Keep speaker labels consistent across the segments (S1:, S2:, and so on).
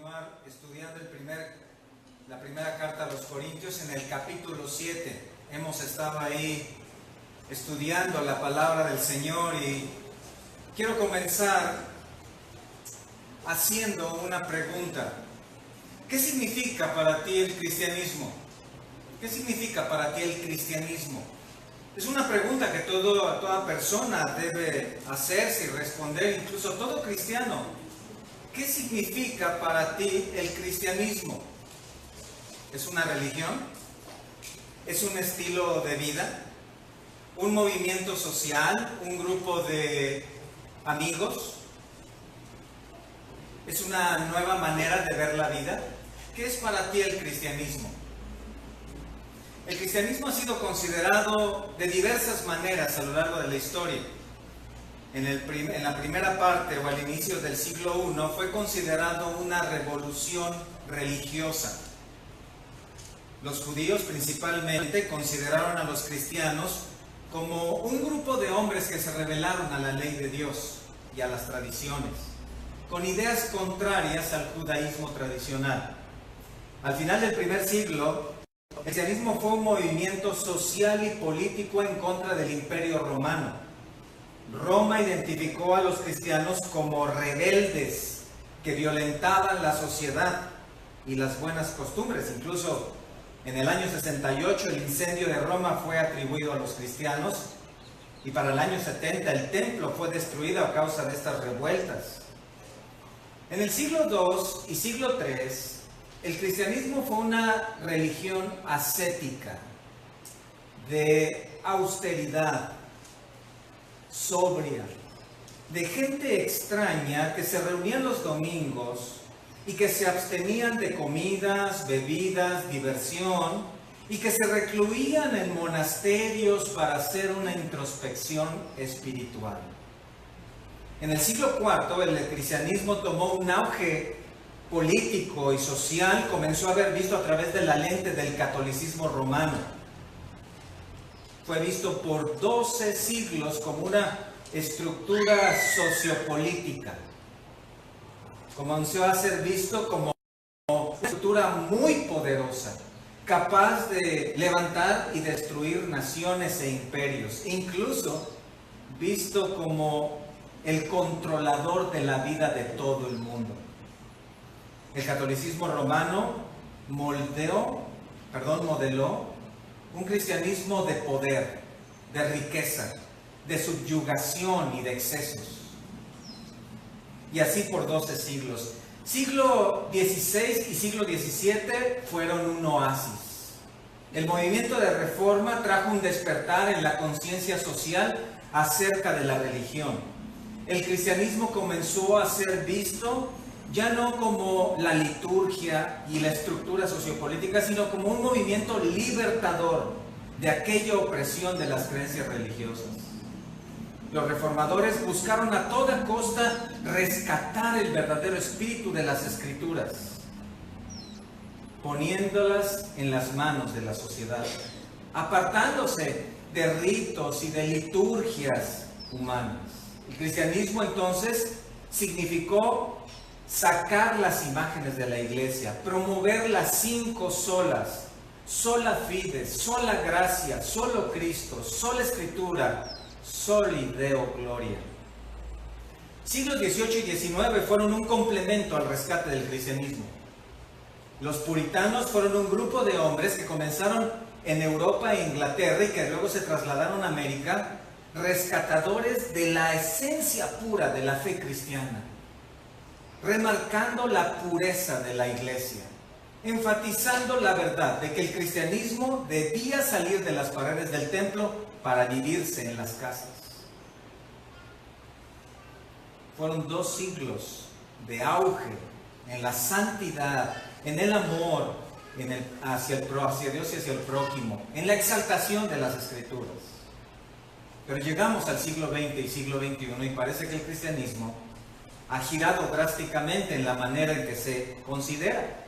S1: continuar estudiando la primera carta a los Corintios en el capítulo 7. Hemos estado ahí estudiando la palabra del Señor y quiero comenzar haciendo una pregunta. ¿Qué significa para ti el cristianismo? ¿Qué significa para ti el cristianismo? Es una pregunta que toda persona debe hacerse y responder, incluso todo cristiano. ¿Qué significa para ti el cristianismo? ¿Es una religión? ¿Es un estilo de vida? ¿Un movimiento social? ¿Un grupo de amigos? ¿Es una nueva manera de ver la vida? ¿Qué es para ti el cristianismo? El cristianismo ha sido considerado de diversas maneras a lo largo de la historia. En la primera parte o al inicio del siglo I fue considerado una revolución religiosa. Los judíos principalmente consideraron a los cristianos como un grupo de hombres que se rebelaron a la ley de Dios y a las tradiciones, con ideas contrarias al judaísmo tradicional. Al final del primer siglo, el cristianismo fue un movimiento social y político en contra del Imperio Romano. Roma identificó a los cristianos como rebeldes que violentaban la sociedad y las buenas costumbres. Incluso en el año 68 el incendio de Roma fue atribuido a los cristianos y para el año 70 el templo fue destruido a causa de estas revueltas. En el siglo II y siglo III, el cristianismo fue una religión ascética, de austeridad, sobria, de gente extraña que se reunían los domingos y que se abstenían de comidas, bebidas, diversión y que se recluían en monasterios para hacer una introspección espiritual. En el siglo IV el cristianismo tomó un auge político y social, comenzó a ver visto a través de la lente del catolicismo romano. Fue visto por 12 siglos como una estructura sociopolítica. Comenzó a ser visto como una estructura muy poderosa, capaz de levantar y destruir naciones e imperios, incluso visto como el controlador de la vida de todo el mundo. El catolicismo romano modeló un cristianismo de poder, de riqueza, de subyugación y de excesos. Y así por 12 siglos. Siglo XVI y siglo XVII fueron un oasis. El movimiento de reforma trajo un despertar en la conciencia social acerca de la religión. El cristianismo comenzó a ser visto ya no como la liturgia y la estructura sociopolítica, sino como un movimiento libertador de aquella opresión de las creencias religiosas. Los reformadores buscaron a toda costa rescatar el verdadero espíritu de las Escrituras, poniéndolas en las manos de la sociedad, apartándose de ritos y de liturgias humanas. El cristianismo entonces significó sacar las imágenes de la iglesia, promover las 5 solas, sola fide, sola gracia, solo Cristo, sola escritura, soli Deo gloria. Siglos XVIII y XIX fueron un complemento al rescate del cristianismo. Los puritanos fueron un grupo de hombres que comenzaron en Europa e Inglaterra y que luego se trasladaron a América, rescatadores de la esencia pura de la fe cristiana, remarcando la pureza de la iglesia, enfatizando la verdad de que el cristianismo debía salir de las paredes del templo para vivirse en las casas. Fueron 2 siglos de auge en la santidad, en el amor hacia Dios y hacia el prójimo, en la exaltación de las Escrituras. Pero llegamos al siglo XX y siglo XXI y parece que el cristianismo ha girado drásticamente en la manera en que se considera.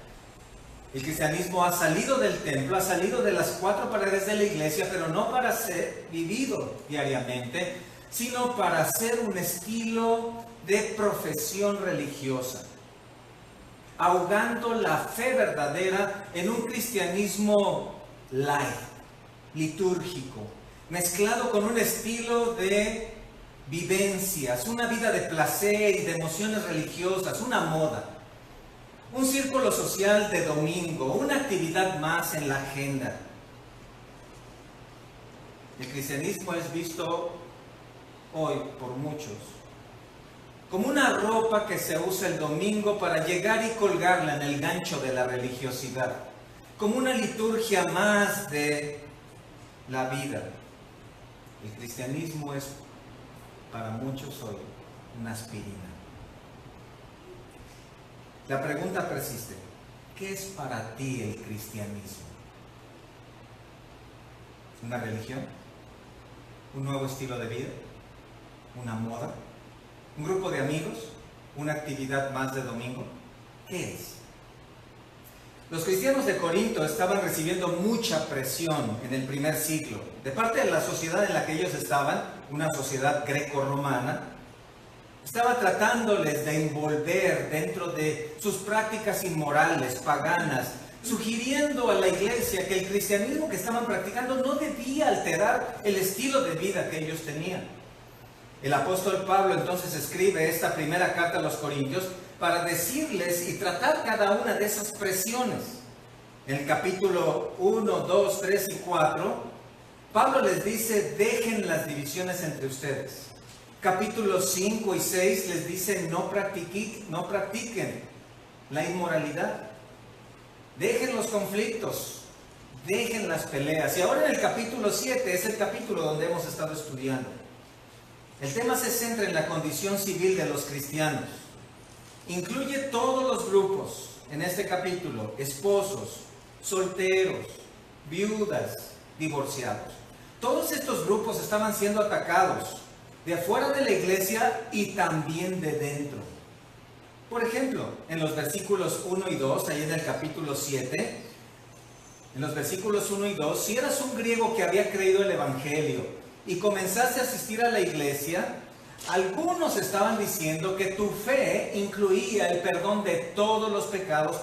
S1: El cristianismo ha salido del templo, ha salido de las 4 paredes de la iglesia, pero no para ser vivido diariamente, sino para ser un estilo de profesión religiosa. ahogando la fe verdadera en un cristianismo light, litúrgico, mezclado con un estilo de vivencias, una vida de placer y de emociones religiosas, una moda, un círculo social de domingo, una actividad más en la agenda. El cristianismo es visto hoy por muchos como una ropa que se usa el domingo para llegar y colgarla en el gancho de la religiosidad, como una liturgia más de la vida. El cristianismo es para muchos hoy una aspirina. La pregunta persiste: ¿qué es para ti el cristianismo? ¿Una religión? ¿Un nuevo estilo de vida? ¿Una moda? ¿Un grupo de amigos? ¿Una actividad más de domingo? ¿Qué es? Los cristianos de Corinto estaban recibiendo mucha presión en el primer siglo, de parte de la sociedad en la que ellos estaban, una sociedad greco-romana. Estaba tratándoles de envolver dentro de sus prácticas inmorales, paganas, sugiriendo a la iglesia que el cristianismo que estaban practicando no debía alterar el estilo de vida que ellos tenían. El apóstol Pablo entonces escribe esta primera carta a los Corintios para decirles y tratar cada una de esas presiones. En el capítulo 1, 2, 3 y 4, Pablo les dice: dejen las divisiones entre ustedes. Capítulos 5 y 6 les dice: no practiquen la inmoralidad. Dejen los conflictos, dejen las peleas. Y ahora en el capítulo 7 es el capítulo donde hemos estado estudiando. El tema se centra en la condición civil de los cristianos. Incluye todos los grupos en este capítulo: esposos, solteros, viudas, divorciados. Todos estos grupos estaban siendo atacados de afuera de la iglesia y también de dentro. Por ejemplo, en los versículos 1 y 2, ahí en el capítulo 7, en los versículos 1 y 2, si eras un griego que había creído el evangelio y comenzaste a asistir a la iglesia, algunos estaban diciendo que tu fe incluía el perdón de todos los pecados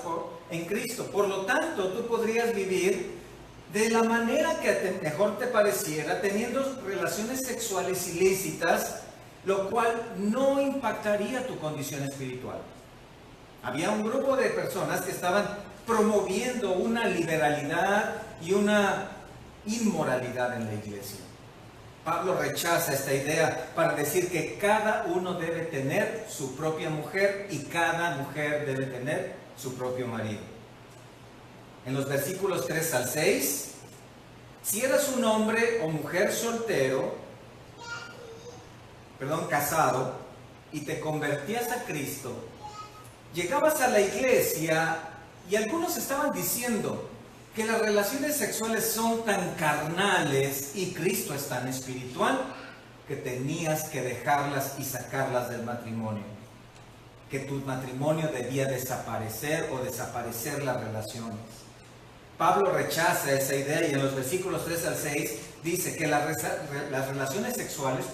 S1: en Cristo. Por lo tanto, tú podrías vivir de la manera que mejor te pareciera, teniendo relaciones sexuales ilícitas, lo cual no impactaría tu condición espiritual. Había un grupo de personas que estaban promoviendo una liberalidad y una inmoralidad en la iglesia. Pablo rechaza esta idea para decir que cada uno debe tener su propia mujer y cada mujer debe tener su propio marido. En los versículos 3 al 6, si eras un hombre o mujer casado, y te convertías a Cristo, llegabas a la iglesia y algunos estaban diciendo que las relaciones sexuales son tan carnales y Cristo es tan espiritual que tenías que dejarlas y sacarlas del matrimonio, que tu matrimonio debía desaparecer o desaparecer las relaciones. Pablo rechaza esa idea y en los versículos 3 al 6 dice que las relaciones sexuales,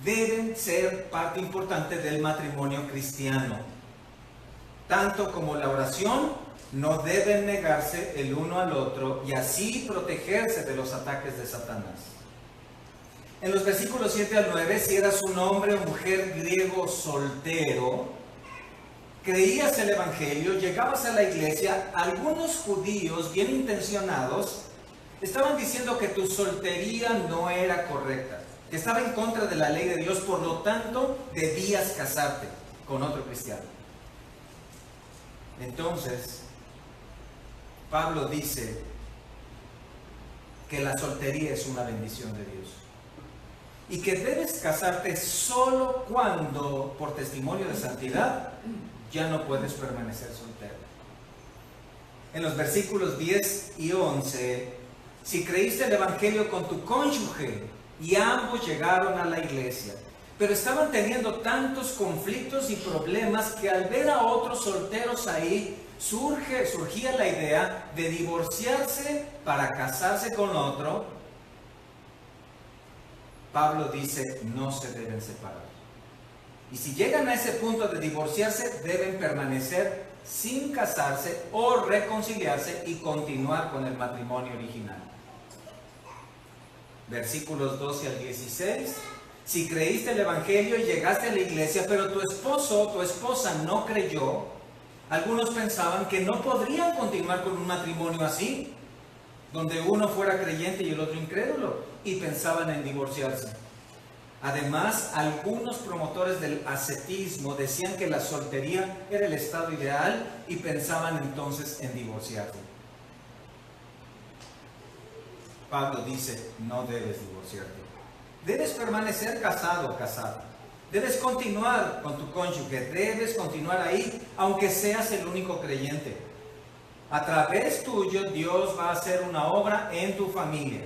S1: deben ser parte importante del matrimonio cristiano. Tanto como la oración, no deben negarse el uno al otro y así protegerse de los ataques de Satanás. En los versículos 7 al 9, si eras un hombre o mujer griego soltero, creías el evangelio, llegabas a la iglesia, algunos judíos bien intencionados estaban diciendo que tu soltería no era correcta, que estaba en contra de la ley de Dios, por lo tanto debías casarte con otro cristiano. Entonces, Pablo dice que la soltería es una bendición de Dios y que debes casarte solo cuando, por testimonio de santidad, ya no puedes permanecer soltero. En los versículos 10 y 11, si creíste el evangelio con tu cónyuge y ambos llegaron a la iglesia, pero estaban teniendo tantos conflictos y problemas que al ver a otros solteros ahí, surgía la idea de divorciarse para casarse con otro. Pablo dice: no se deben separar. Y si llegan a ese punto de divorciarse, deben permanecer sin casarse o reconciliarse y continuar con el matrimonio original. Versículos 12 al 16. Si creíste el Evangelio y llegaste a la iglesia, pero tu esposo o tu esposa no creyó, algunos pensaban que no podrían continuar con un matrimonio así, donde uno fuera creyente y el otro incrédulo, y pensaban en divorciarse. Además, algunos promotores del ascetismo decían que la soltería era el estado ideal y pensaban entonces en divorciarse. Pablo dice, no debes divorciarte. Debes permanecer casado o casada. Debes continuar con tu cónyuge. Debes continuar ahí, aunque seas el único creyente. A través tuyo, Dios va a hacer una obra en tu familia.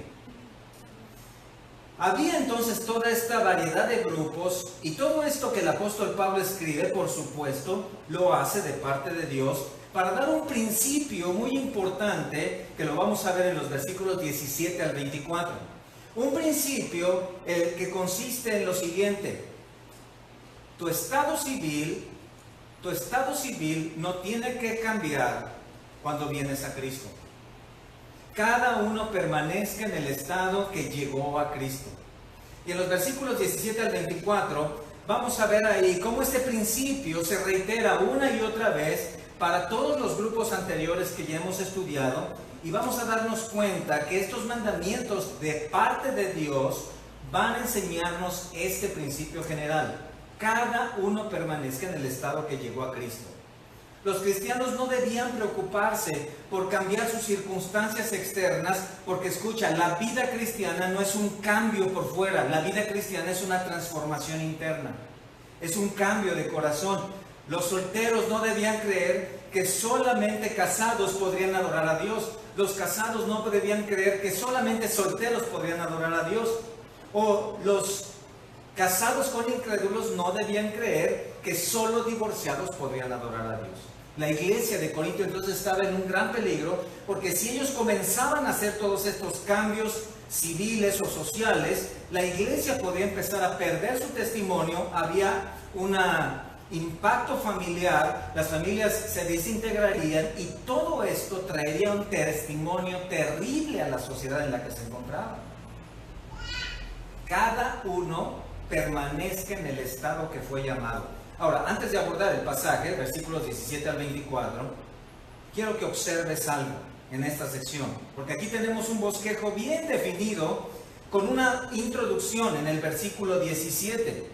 S1: Había entonces toda esta variedad de grupos, y todo esto que el apóstol Pablo escribe, por supuesto, lo hace de parte de Dios, para dar un principio muy importante, que lo vamos a ver en los versículos 17 al 24. Un principio que consiste en lo siguiente: tu estado civil no tiene que cambiar cuando vienes a Cristo. Cada uno permanezca en el estado que llegó a Cristo. Y en los versículos 17 al 24 vamos a ver ahí cómo este principio se reitera una y otra vez para todos los grupos anteriores que ya hemos estudiado, y vamos a darnos cuenta que estos mandamientos de parte de Dios van a enseñarnos este principio general: cada uno permanezca en el estado que llegó a Cristo. Los cristianos no debían preocuparse por cambiar sus circunstancias externas, porque escucha, la vida cristiana no es un cambio por fuera, la vida cristiana es una transformación interna, es un cambio de corazón. Los solteros no debían creer que solamente casados podrían adorar a Dios. Los casados no debían creer que solamente solteros podrían adorar a Dios. O los casados con incrédulos no debían creer que solo divorciados podrían adorar a Dios. La iglesia de Corinto entonces estaba en un gran peligro, porque si ellos comenzaban a hacer todos estos cambios civiles o sociales, la iglesia podía empezar a perder su testimonio. Había un impacto familiar, las familias se desintegrarían, y todo esto traería un testimonio terrible a la sociedad en la que se encontraba. Cada uno permanezca en el estado que fue llamado. Ahora, antes de abordar el pasaje, versículos 17 al 24, quiero que observes algo en esta sección, porque aquí tenemos un bosquejo bien definido con una introducción en el versículo 17,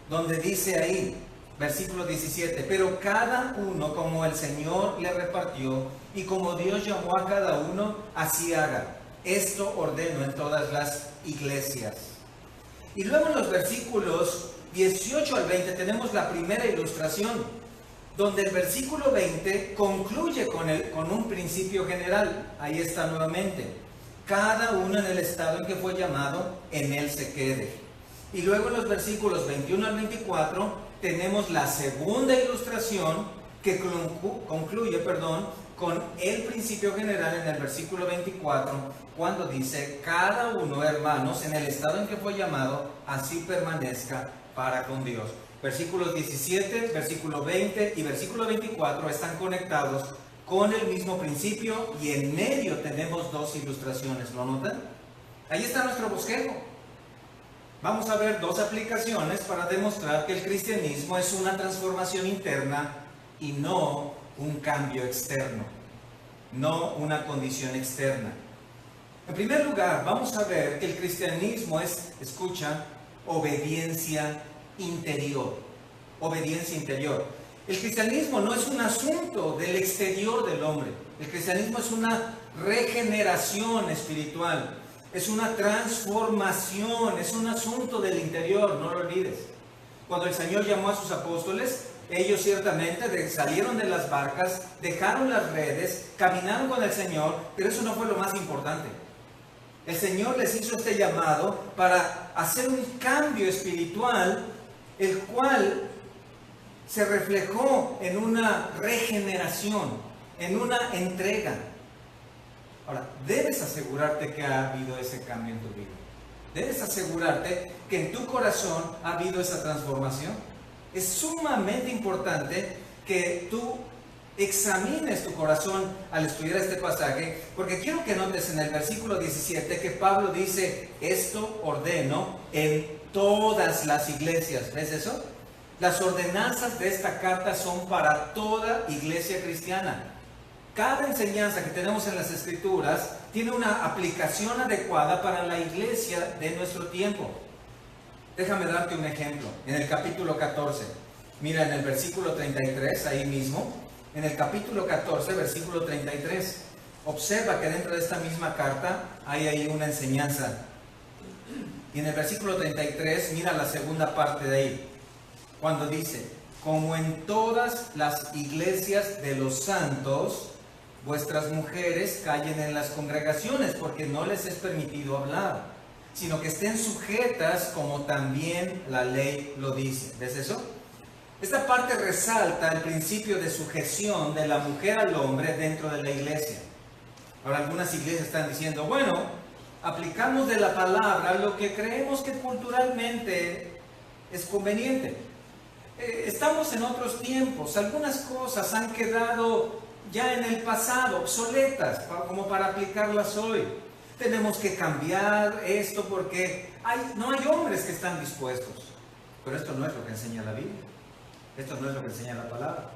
S1: donde dice ahí, versículo 17, pero cada uno como el Señor le repartió y como Dios llamó a cada uno, así haga. Esto ordeno en todas las iglesias. Y luego en los versículos 18 al 20 tenemos la primera ilustración, donde el versículo 20 concluye con un principio general. Ahí está nuevamente: cada uno en el estado en que fue llamado, en él se quede. Y luego en los versículos 21 al 24 tenemos la segunda ilustración, que concluye con el principio general en el versículo 24, cuando dice: cada uno, hermanos, en el estado en que fue llamado, así permanezca para con Dios. Versículos 17, versículo 20 y versículo 24 están conectados con el mismo principio, y en medio tenemos dos ilustraciones. ¿Lo notan? Ahí está nuestro bosquejo. Vamos a ver dos aplicaciones para demostrar que el cristianismo es una transformación interna y no un cambio externo, no una condición externa. En primer lugar, vamos a ver que el cristianismo es, escucha, obediencia interior. Obediencia interior. El cristianismo no es un asunto del exterior del hombre. El cristianismo es una regeneración espiritual. Es una transformación, es un asunto del interior, no lo olvides. Cuando el Señor llamó a sus apóstoles, ellos ciertamente salieron de las barcas, dejaron las redes, caminaron con el Señor, pero eso no fue lo más importante. El Señor les hizo este llamado para hacer un cambio espiritual, el cual se reflejó en una regeneración, en una entrega. Ahora, debes asegurarte que ha habido ese cambio en tu vida. Debes asegurarte que en tu corazón ha habido esa transformación. Es sumamente importante que tú examines tu corazón al estudiar este pasaje, porque quiero que notes en el versículo 17 que Pablo dice: esto ordeno en todas las iglesias. ¿Ves eso? Las ordenanzas de esta carta son para toda iglesia cristiana. Cada enseñanza que tenemos en las Escrituras tiene una aplicación adecuada para la iglesia de nuestro tiempo. Déjame darte un ejemplo. En el capítulo 14, mira en el versículo 33, ahí mismo, en el capítulo 14, versículo 33, observa que dentro de esta misma carta hay ahí una enseñanza. Y en el versículo 33, mira la segunda parte de ahí, cuando dice: como en todas las iglesias de los santos, vuestras mujeres callen en las congregaciones, porque no les es permitido hablar, sino que estén sujetas como también la ley lo dice. ¿Ves eso? Esta parte resalta el principio de sujeción de la mujer al hombre dentro de la iglesia. Ahora, algunas iglesias están diciendo: bueno, aplicamos de la palabra lo que creemos que culturalmente es conveniente. Estamos en otros tiempos, algunas cosas han quedado ya en el pasado, obsoletas, como para aplicarlas hoy. Tenemos que cambiar esto porque no hay hombres que están dispuestos. Pero esto no es lo que enseña la Biblia. Esto no es lo que enseña la palabra.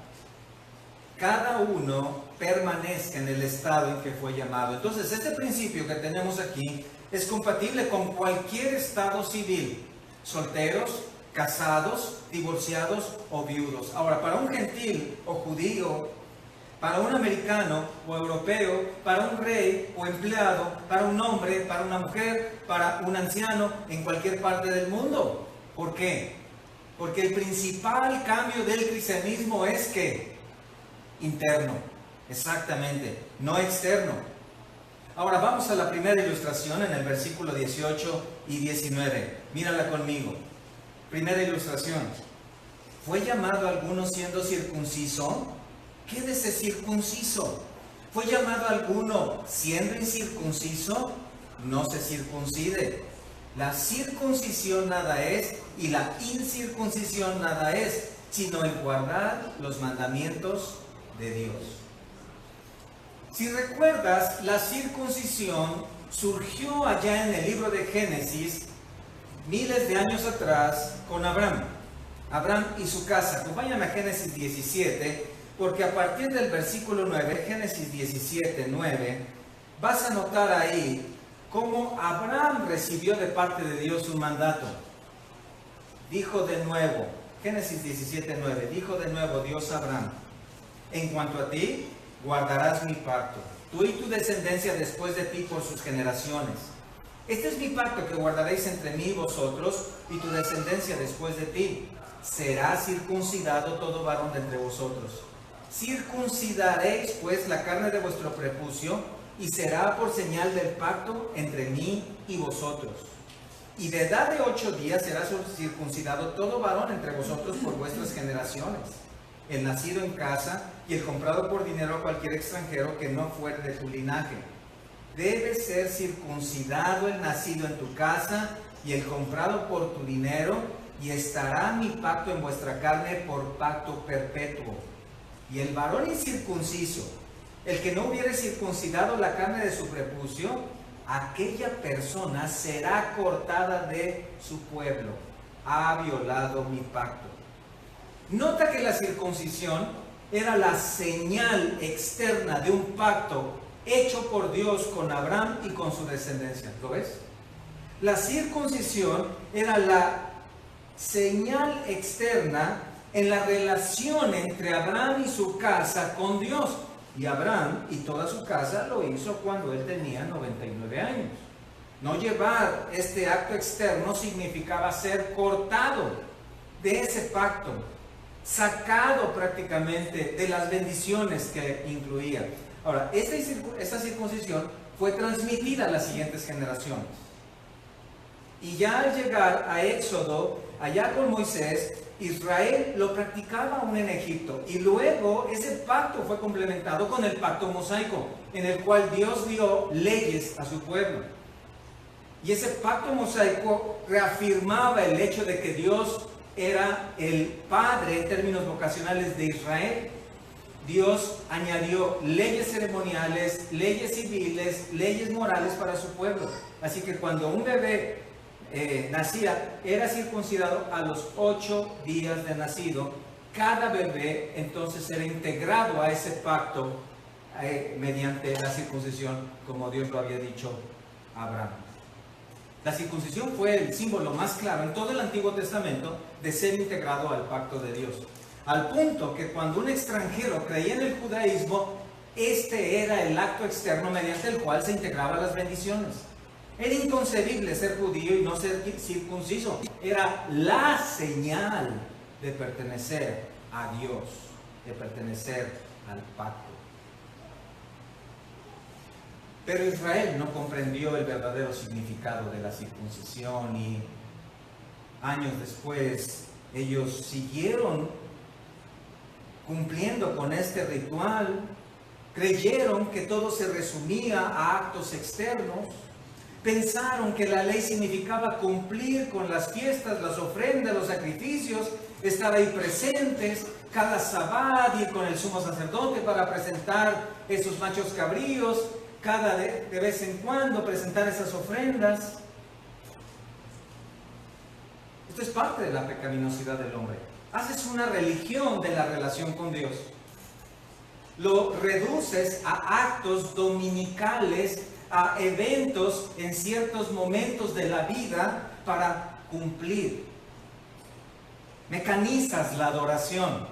S1: Cada uno permanezca en el estado en que fue llamado. Entonces, este principio que tenemos aquí es compatible con cualquier estado civil: solteros, casados, divorciados o viudos. Ahora, para un gentil o judío, para un americano o europeo, para un rey o empleado, para un hombre, para una mujer, para un anciano, en cualquier parte del mundo. ¿Por qué? Porque el principal cambio del cristianismo es que interno, exactamente, no externo. Ahora vamos a la primera ilustración en el versículo 18 y 19. Mírala conmigo. Primera ilustración. ¿Fue llamado alguno siendo circunciso? Quédese circunciso. ¿Fue llamado alguno siendo incircunciso? No se circuncide. La circuncisión nada es y la incircuncisión nada es, sino el guardar los mandamientos de Dios. Si recuerdas, la circuncisión surgió allá en el libro de Génesis, miles de años atrás, con Abraham y su casa. Acompáñame a Génesis 17, porque a partir del versículo 9, Génesis 17, 9, vas a notar ahí cómo Abraham recibió de parte de Dios un mandato. Dijo de nuevo, Génesis 17, 9, dijo de nuevo Dios a Abraham: en cuanto a ti, guardarás mi pacto, tú y tu descendencia después de ti por sus generaciones. Este es mi pacto que guardaréis entre mí y vosotros y tu descendencia después de ti. Será circuncidado todo varón de entre vosotros. Circuncidaréis pues la carne de vuestro prepucio, y será por señal del pacto entre mí y vosotros. Y de edad de 8 días será circuncidado todo varón entre vosotros por vuestras generaciones, el nacido en casa y el comprado por dinero a cualquier extranjero que no fuere de tu linaje. Debe ser circuncidado el nacido en tu casa y el comprado por tu dinero, y estará mi pacto en vuestra carne por pacto perpetuo. Y el varón incircunciso, el que no hubiere circuncidado la carne de su prepucio, aquella persona será cortada de su pueblo. Ha violado mi pacto. Nota que la circuncisión era la señal externa de un pacto hecho por Dios con Abraham y con su descendencia. ¿Lo ves? La circuncisión era la señal externa en la relación entre Abraham y su casa con Dios. Y Abraham y toda su casa lo hizo cuando él tenía 99 años. No llevar este acto externo significaba ser cortado de ese pacto, sacado prácticamente de las bendiciones que incluía. Ahora, esta circuncisión fue transmitida a las siguientes generaciones. Y ya al llegar a Éxodo, allá con Moisés, Israel lo practicaba aún en Egipto. Y luego ese pacto fue complementado con el pacto mosaico, en el cual Dios dio leyes a su pueblo. Y ese pacto mosaico reafirmaba el hecho de que Dios era el padre en términos vocacionales de Israel. Dios añadió leyes ceremoniales, leyes civiles, leyes morales para su pueblo. Así que cuando un bebé nacía, era circuncidado a los 8 días de nacido. Cada bebé entonces era integrado a ese pacto mediante la circuncisión, como Dios lo había dicho a Abraham. La circuncisión fue el símbolo más claro en todo el Antiguo Testamento de ser integrado al pacto de Dios. Al punto que cuando un extranjero creía en el judaísmo, este era el acto externo mediante el cual se integraban las bendiciones. Era inconcebible ser judío y no ser circunciso. Era la señal de pertenecer a Dios, de pertenecer al pacto. Pero Israel no comprendió el verdadero significado de la circuncisión y años después ellos siguieron cumpliendo con este ritual, creyeron que todo se resumía a actos externos, pensaron que la ley significaba cumplir con las fiestas, las ofrendas, los sacrificios, estar ahí presentes cada sabbat, ir con el sumo sacerdote para presentar esos machos cabríos, cada de vez en cuando presentar esas ofrendas. Esto es parte de la pecaminosidad del hombre. Haces una religión de la relación con Dios. Lo reduces a actos dominicales, a eventos en ciertos momentos de la vida para cumplir. Mecanizas la adoración.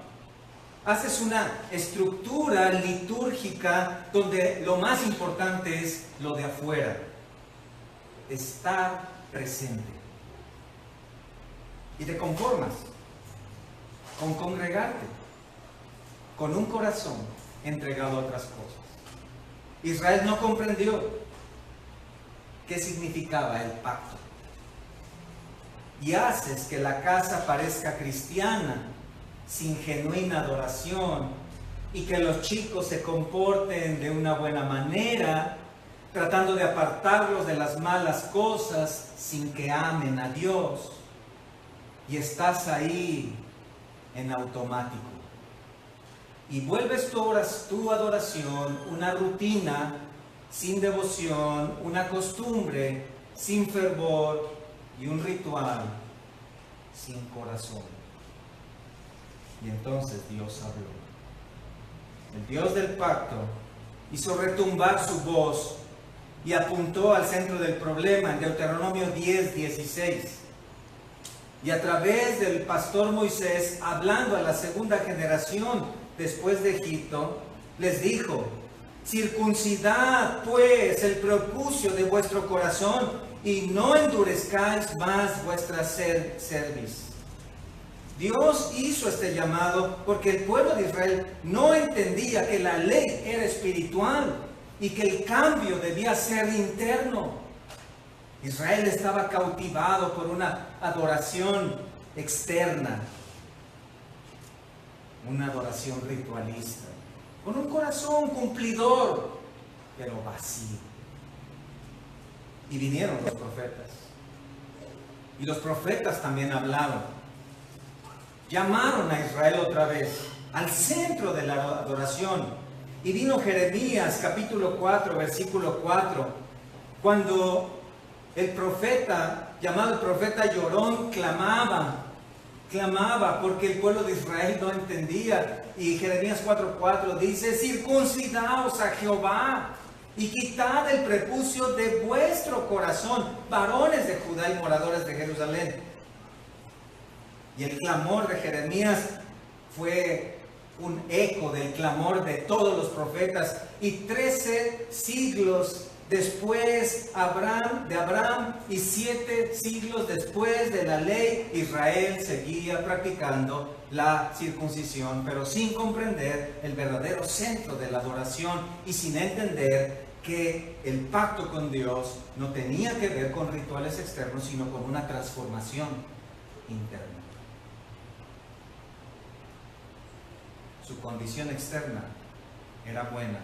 S1: Haces una estructura litúrgica donde lo más importante es lo de afuera. Estar presente. Y te conformas con congregarte, con un corazón entregado a otras cosas. Israel no comprendió qué significaba el pacto. Y haces que la casa parezca cristiana, sin genuina adoración, y que los chicos se comporten de una buena manera, tratando de apartarlos de las malas cosas, sin que amen a Dios. Y estás ahí en automático. Y vuelves tu adoración una rutina, sin devoción, una costumbre, sin fervor, y un ritual sin corazón. Y entonces Dios habló. El Dios del pacto hizo retumbar su voz y apuntó al centro del problema en Deuteronomio 10:16. Y a través del pastor Moisés, hablando a la segunda generación después de Egipto, les dijo: circuncidad pues el prepucio de vuestro corazón y no endurezcáis más vuestra cerviz. Dios hizo este llamado porque el pueblo de Israel no entendía que la ley era espiritual y que el cambio debía ser interno. Israel estaba cautivado por una adoración externa, una adoración ritualista, con un corazón cumplidor, pero vacío. Y vinieron los profetas. Y los profetas también hablaron. Llamaron a Israel otra vez al centro de la adoración. Y vino Jeremías capítulo 4, versículo 4, cuando el profeta, llamado el profeta Llorón, clamaba porque el pueblo de Israel no entendía. Y Jeremías 4:4 dice: circuncidaos a Jehová y quitad el prepucio de vuestro corazón, varones de Judá y moradores de Jerusalén. Y el clamor de Jeremías fue un eco del clamor de todos los profetas. Y 13 siglos después de Abraham y 7 siglos después de la ley, Israel seguía practicando la circuncisión, pero sin comprender el verdadero centro de la adoración y sin entender que el pacto con Dios no tenía que ver con rituales externos, sino con una transformación interna. Su condición externa era buena,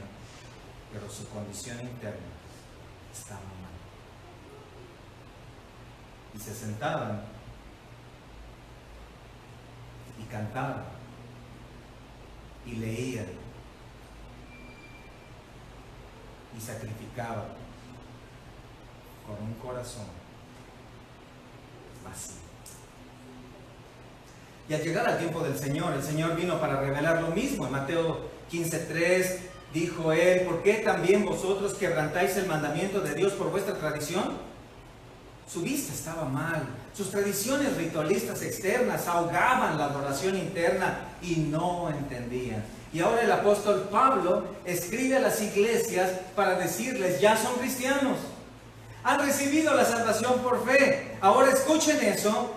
S1: pero su condición interna estaba mal. Y se sentaban cantaban y leían y sacrificaban con un corazón vacío. Y al llegar al tiempo del Señor, el Señor vino para revelar lo mismo. En Mateo 15:3 dijo Él: ¿por qué también vosotros quebrantáis el mandamiento de Dios por vuestra tradición? Su vista estaba mal, sus tradiciones ritualistas externas ahogaban la adoración interna y no entendían. Y ahora el apóstol Pablo escribe a las iglesias para decirles: ya son cristianos, han recibido la salvación por fe. Ahora escuchen eso,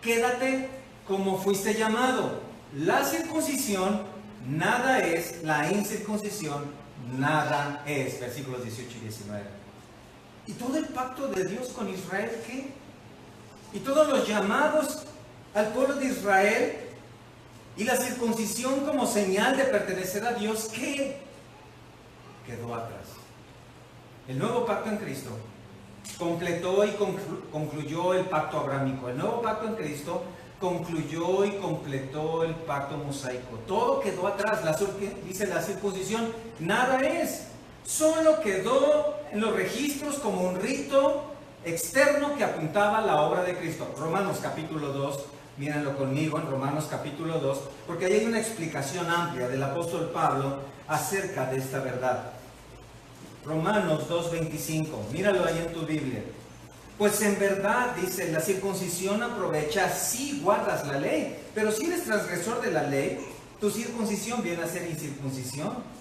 S1: quédate como fuiste llamado. La circuncisión nada es, la incircuncisión nada es. Versículos 18 y 19. ¿Y todo el pacto de Dios con Israel qué? ¿Y todos los llamados al pueblo de Israel? ¿Y la circuncisión como señal de pertenecer a Dios qué? Quedó atrás. El nuevo pacto en Cristo completó y concluyó el pacto abrámico. El nuevo pacto en Cristo concluyó y completó el pacto mosaico. Todo quedó atrás. Dice la circuncisión nada es. Solo quedó en los registros como un rito externo que apuntaba a la obra de Cristo. Romanos capítulo 2, mírenlo conmigo en Romanos capítulo 2, porque ahí hay una explicación amplia del apóstol Pablo acerca de esta verdad. Romanos 2:25, míralo ahí en tu Biblia. Pues en verdad, dice, la circuncisión aprovecha si guardas la ley, pero si eres transgresor de la ley, tu circuncisión viene a ser incircuncisión.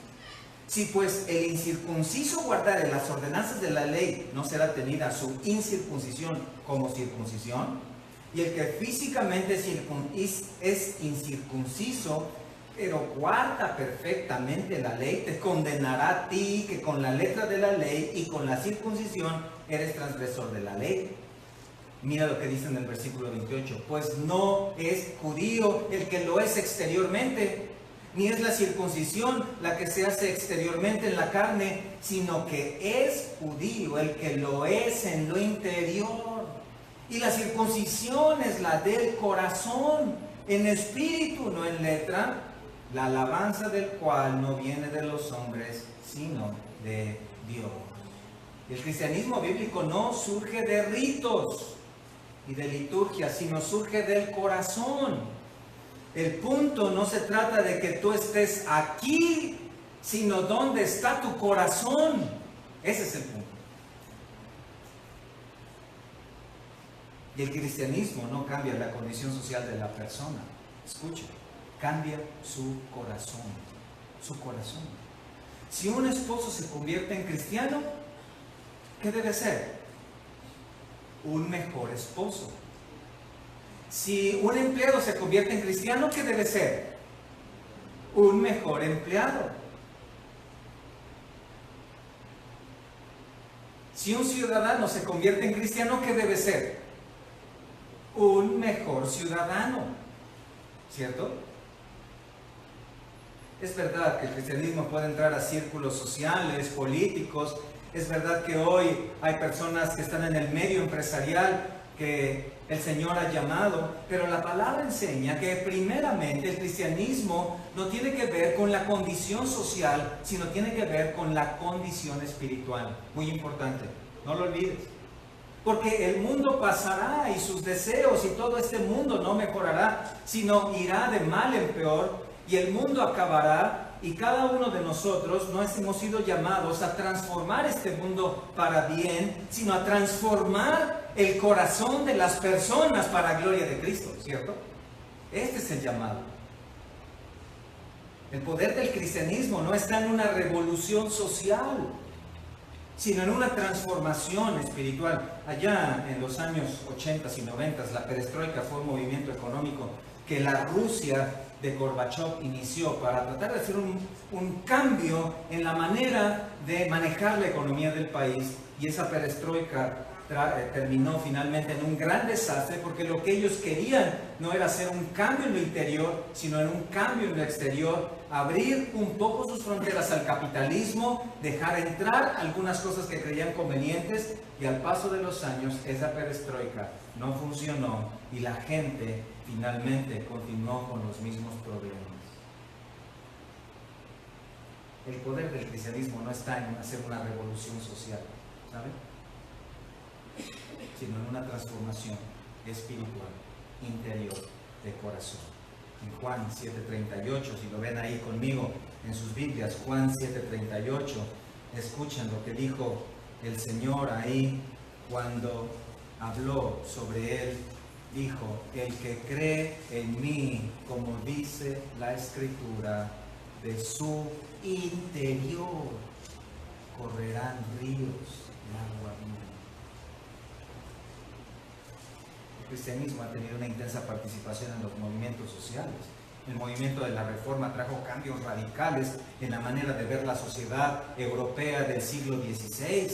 S1: Si pues el incircunciso guardare las ordenanzas de la ley, no será tenida su incircuncisión como circuncisión. Y el que físicamente es incircunciso, pero guarda perfectamente la ley, te condenará a ti, que con la letra de la ley y con la circuncisión eres transgresor de la ley. Mira lo que dice en el versículo 28. Pues no es judío el que lo es exteriormente, ni es la circuncisión la que se hace exteriormente en la carne, sino que es judío el que lo es en lo interior. Y la circuncisión es la del corazón, en espíritu, no en letra, la alabanza del cual no viene de los hombres, sino de Dios. El cristianismo bíblico no surge de ritos y de liturgia, sino surge del corazón. El punto no se trata de que tú estés aquí, sino dónde está tu corazón. Ese es el punto. Y el cristianismo no cambia la condición social de la persona. Escuche, cambia su corazón. Su corazón. Si un esposo se convierte en cristiano, ¿qué debe ser? Un mejor esposo. Si un empleado se convierte en cristiano, ¿qué debe ser? Un mejor empleado. Si un ciudadano se convierte en cristiano, ¿qué debe ser? Un mejor ciudadano. ¿Cierto? Es verdad que el cristianismo puede entrar a círculos sociales, políticos. Es verdad que hoy hay personas que están en el medio empresarial que el Señor ha llamado, pero la palabra enseña que primeramente el cristianismo no tiene que ver con la condición social, sino tiene que ver con la condición espiritual. Muy importante, no lo olvides. Porque el mundo pasará y sus deseos y todo este mundo no mejorará, sino irá de mal en peor y el mundo acabará. Y cada uno de nosotros no hemos sido llamados a transformar este mundo para bien, sino a transformar el corazón de las personas para gloria de Cristo, ¿cierto? Este es el llamado. El poder del cristianismo no está en una revolución social, sino en una transformación espiritual. Allá en los años 80 y 90, la perestroika fue un movimiento económico que la Rusia de Gorbachev inició para tratar de hacer un cambio en la manera de manejar la economía del país, y esa perestroika
S2: terminó finalmente en un gran desastre, porque lo que ellos querían no era hacer un cambio en lo interior, sino en un cambio en lo exterior, abrir un poco sus fronteras al capitalismo, dejar entrar algunas cosas que creían convenientes, y al paso de los años esa perestroika no funcionó y la gente finalmente continuó con los mismos problemas. El poder del cristianismo no está en hacer una revolución social, ¿sabe? Sino en una transformación espiritual, interior, de corazón. En Juan 7:38, si lo ven ahí conmigo en sus Biblias, Juan 7:38, escuchen lo que dijo el Señor ahí cuando habló sobre él. Dijo: el que cree en mí, como dice la Escritura, de su interior correrán ríos de agua viva. El cristianismo ha tenido una intensa participación en los movimientos sociales. El movimiento de la Reforma trajo cambios radicales en la manera de ver la sociedad europea del siglo XVI,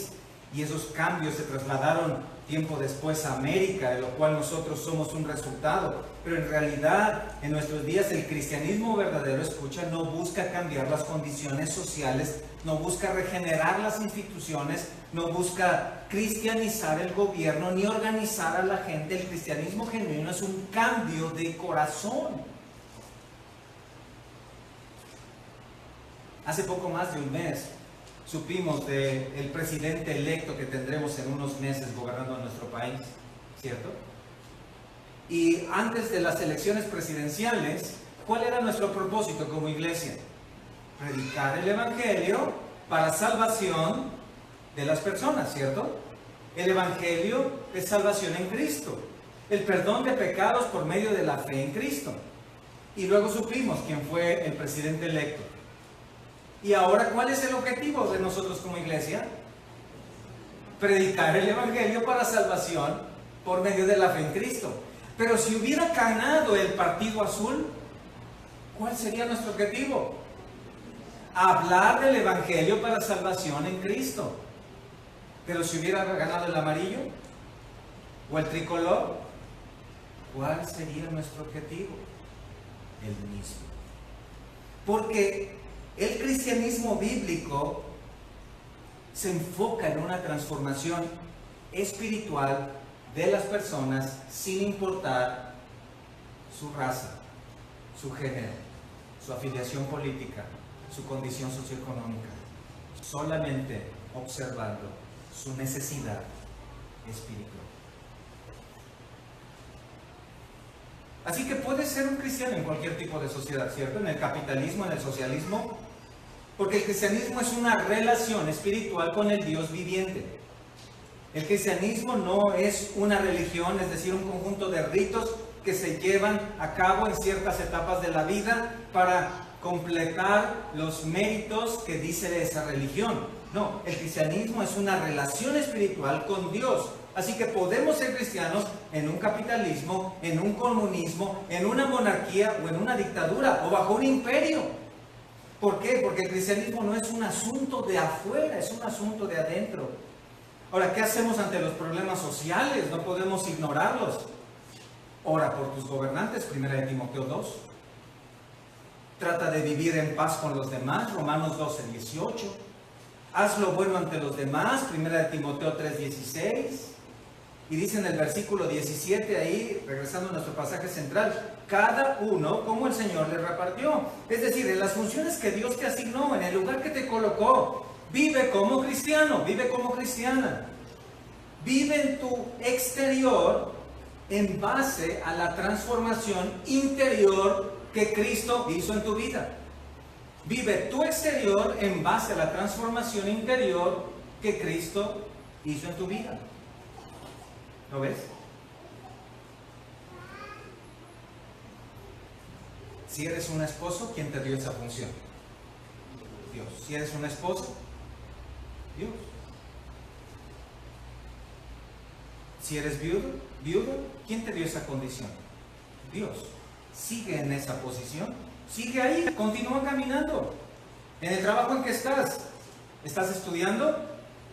S2: y esos cambios se trasladaron tiempo después a América, de lo cual nosotros somos un resultado. Pero en realidad, en nuestros días, el cristianismo verdadero, escucha, no busca cambiar las condiciones sociales, no busca regenerar las instituciones, no busca cristianizar el gobierno, ni organizar a la gente. El cristianismo genuino es un cambio de corazón. Hace poco más de un mes supimos del presidente electo que tendremos en unos meses gobernando nuestro país, ¿cierto? Y antes de las elecciones presidenciales, ¿cuál era nuestro propósito como iglesia? Predicar el evangelio para salvación de las personas, ¿cierto? El evangelio es salvación en Cristo, el perdón de pecados por medio de la fe en Cristo. Y luego supimos quién fue el presidente electo. Y ahora, ¿cuál es el objetivo de nosotros como iglesia? Predicar el evangelio para salvación por medio de la fe en Cristo. Pero si hubiera ganado el Partido Azul, ¿cuál sería nuestro objetivo? Hablar del evangelio para salvación en Cristo. Pero si hubiera ganado el amarillo o el tricolor, ¿cuál sería nuestro objetivo? El mismo. Porque el cristianismo bíblico se enfoca en una transformación espiritual de las personas sin importar su raza, su género, su afiliación política, su condición socioeconómica, solamente observando su necesidad espiritual. Así que puedes ser un cristiano en cualquier tipo de sociedad, ¿cierto? En el capitalismo, en el socialismo, porque el cristianismo es una relación espiritual con el Dios viviente. El cristianismo no es una religión, es decir, un conjunto de ritos que se llevan a cabo en ciertas etapas de la vida para completar los méritos que dice esa religión. No, el cristianismo es una relación espiritual con Dios. Así que podemos ser cristianos en un capitalismo, en un comunismo, en una monarquía o en una dictadura o bajo un imperio. ¿Por qué? Porque el cristianismo no es un asunto de afuera, es un asunto de adentro. Ahora, ¿qué hacemos ante los problemas sociales? No podemos ignorarlos. Ora por tus gobernantes, 1 Timoteo 2. Trata de vivir en paz con los demás, Romanos 12:18. Haz lo bueno ante los demás, 1 Timoteo 3:16. Y dice en el versículo 17 ahí, regresando a nuestro pasaje central, cada uno como el Señor le repartió. Es decir, en las funciones que Dios te asignó, en el lugar que te colocó, vive como cristiano, vive como cristiana. Vive en tu exterior en base a la transformación interior que Cristo hizo en tu vida. Vive tu exterior en base a la transformación interior que Cristo hizo en tu vida. ¿Lo ves? Si eres un esposo, ¿quién te dio esa función? Dios. Si eres un esposo, Dios. Si eres viudo, ¿quién te dio esa condición? Dios. Sigue en esa posición, sigue ahí, continúa caminando. En el trabajo en que estás estudiando,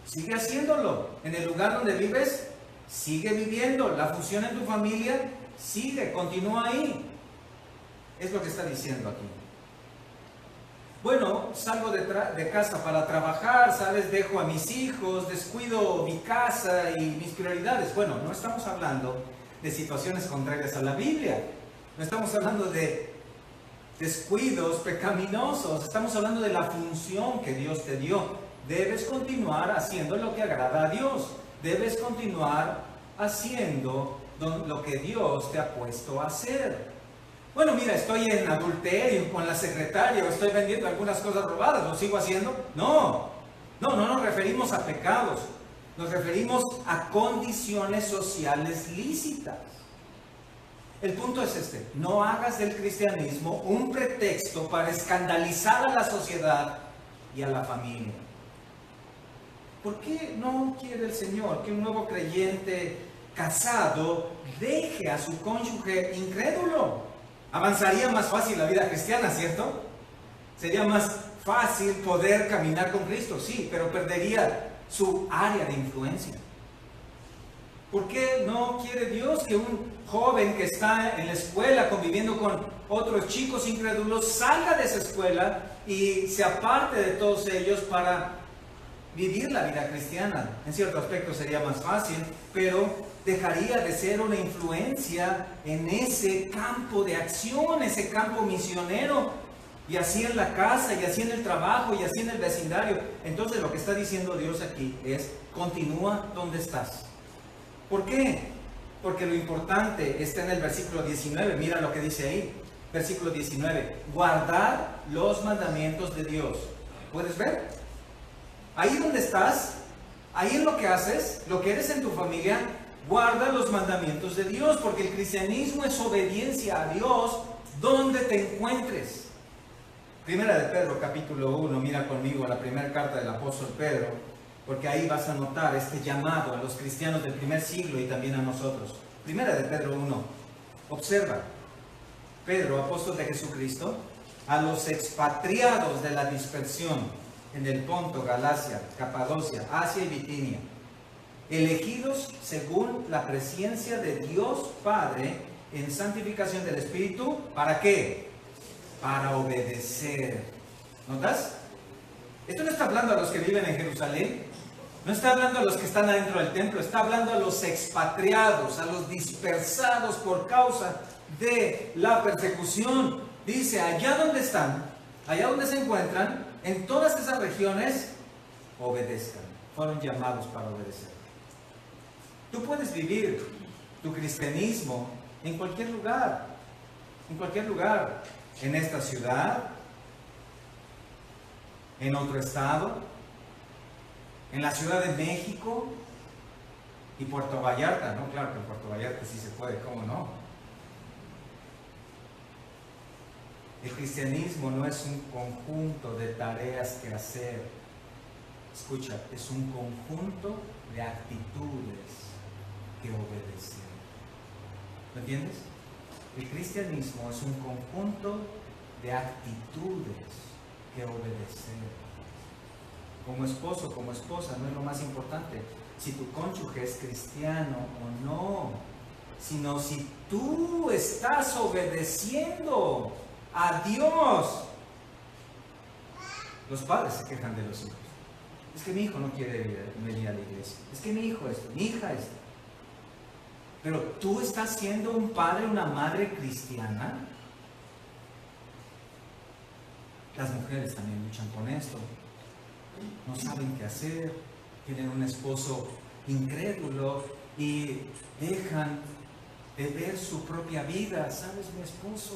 S2: sigue haciéndolo. En el lugar donde vives, sigue viviendo. La función en tu familia, sigue, continúa ahí. Es lo que está diciendo aquí. Bueno, salgo de casa para trabajar, ¿sabes? Dejo a mis hijos, descuido mi casa y mis prioridades. Bueno, no estamos hablando de situaciones contrarias a la Biblia. No estamos hablando de descuidos pecaminosos. Estamos hablando de la función que Dios te dio. Debes continuar haciendo lo que agrada a Dios. Debes continuar haciendo lo que Dios te ha puesto a hacer. Bueno, mira, estoy en adulterio con la secretaria o estoy vendiendo algunas cosas robadas, ¿lo sigo haciendo? No nos referimos a pecados, nos referimos a condiciones sociales lícitas. El punto es este: no hagas del cristianismo un pretexto para escandalizar a la sociedad y a la familia. ¿Por qué no quiere el Señor que un nuevo creyente casado deje a su cónyuge incrédulo? Avanzaría más fácil la vida cristiana, ¿cierto? Sería más fácil poder caminar con Cristo, sí, pero perdería su área de influencia. ¿Por qué no quiere Dios que un joven que está en la escuela conviviendo con otros chicos incrédulos salga de esa escuela y se aparte de todos ellos para vivir la vida cristiana? En cierto aspecto sería más fácil, pero dejaría de ser una influencia en ese campo de acción, ese campo misionero, y así en la casa, y así en el trabajo, y así en el vecindario. Entonces lo que está diciendo Dios aquí es: continúa donde estás. ¿Por qué? Porque lo importante está en el versículo 19, mira lo que dice ahí, versículo 19, guardar los mandamientos de Dios. ¿Puedes ver? Ahí donde estás, ahí en lo que haces, lo que eres en tu familia, guarda los mandamientos de Dios, porque el cristianismo es obediencia a Dios donde te encuentres. Primera de Pedro, capítulo 1, mira conmigo la primera carta del apóstol Pedro, porque ahí vas a notar este llamado a los cristianos del primer siglo y también a nosotros. Primera de Pedro 1, observa, Pedro, apóstol de Jesucristo, a los expatriados de la dispersión en el Ponto, Galacia, Capadocia, Asia y Bitinia, elegidos según la presencia de Dios Padre en santificación del Espíritu. ¿Para qué? Para obedecer. ¿Notas? Esto no está hablando a los que viven en Jerusalén, no está hablando a los que están adentro del templo, está hablando a los expatriados, a los dispersados por causa de la persecución. Dice, allá donde están, allá donde se encuentran, en todas esas regiones, obedezcan. Fueron llamados para obedecer. Tú puedes vivir tu cristianismo en cualquier lugar, en esta ciudad, en otro estado, en la Ciudad de México y Puerto Vallarta, ¿no? Claro que en Puerto Vallarta sí se puede, ¿cómo no? El cristianismo no es un conjunto de tareas que hacer. Escucha, es un conjunto de actitudes que obedecer. ¿Lo entiendes? El cristianismo es un conjunto de actitudes que obedecer. Como esposo, como esposa, no es lo más importante si tu cónyuge es cristiano o no, sino si tú estás obedeciendo a Dios. Los padres se quejan de los hijos. Es que mi hijo no quiere venir a la iglesia. Es que mi hijo esto, mi hija esto. Pero tú estás siendo un padre, una madre cristiana. Las mujeres también luchan con esto. No saben qué hacer. Tienen un esposo incrédulo y dejan de ver su propia vida. ¿Sabes? Mi esposo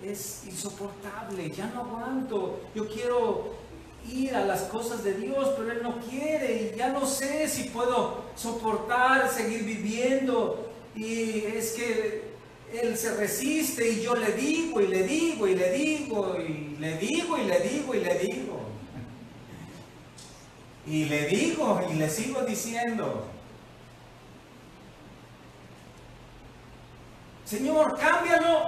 S2: es insoportable. Ya no aguanto. Yo quiero ir a las cosas de Dios, pero él no quiere y ya no sé si puedo soportar seguir viviendo, y es que él se resiste y yo le digo y le digo y le digo y le digo y le digo y le digo y le digo y le sigo diciendo: Señor, cámbialo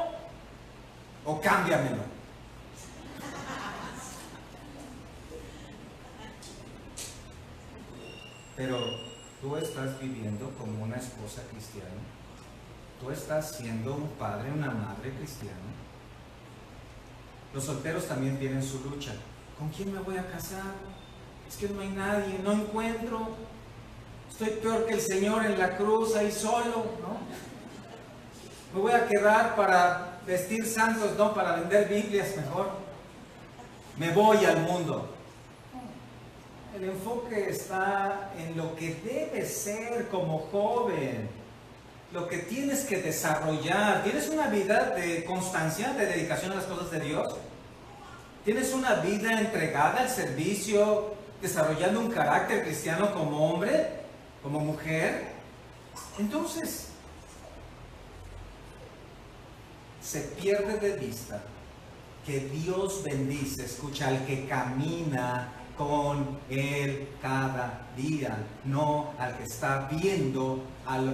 S2: o cámbiamelo. Pero tú estás viviendo como una esposa cristiana. Tú estás siendo un padre, una madre cristiana. Los solteros también tienen su lucha. ¿Con quién me voy a casar? Es que no hay nadie, no encuentro. Estoy peor que el Señor en la cruz, ahí solo, ¿no? Me voy a quedar para vestir santos, no para vender Biblias mejor. Me voy al mundo. El enfoque está en lo que debes ser como joven, lo que tienes que desarrollar. ¿Tienes una vida de constancia, de dedicación a las cosas de Dios? ¿Tienes una vida entregada al servicio, desarrollando un carácter cristiano como hombre, como mujer? Entonces, se pierde de vista que Dios bendice, escucha, al que camina con Él cada día, no al que está viendo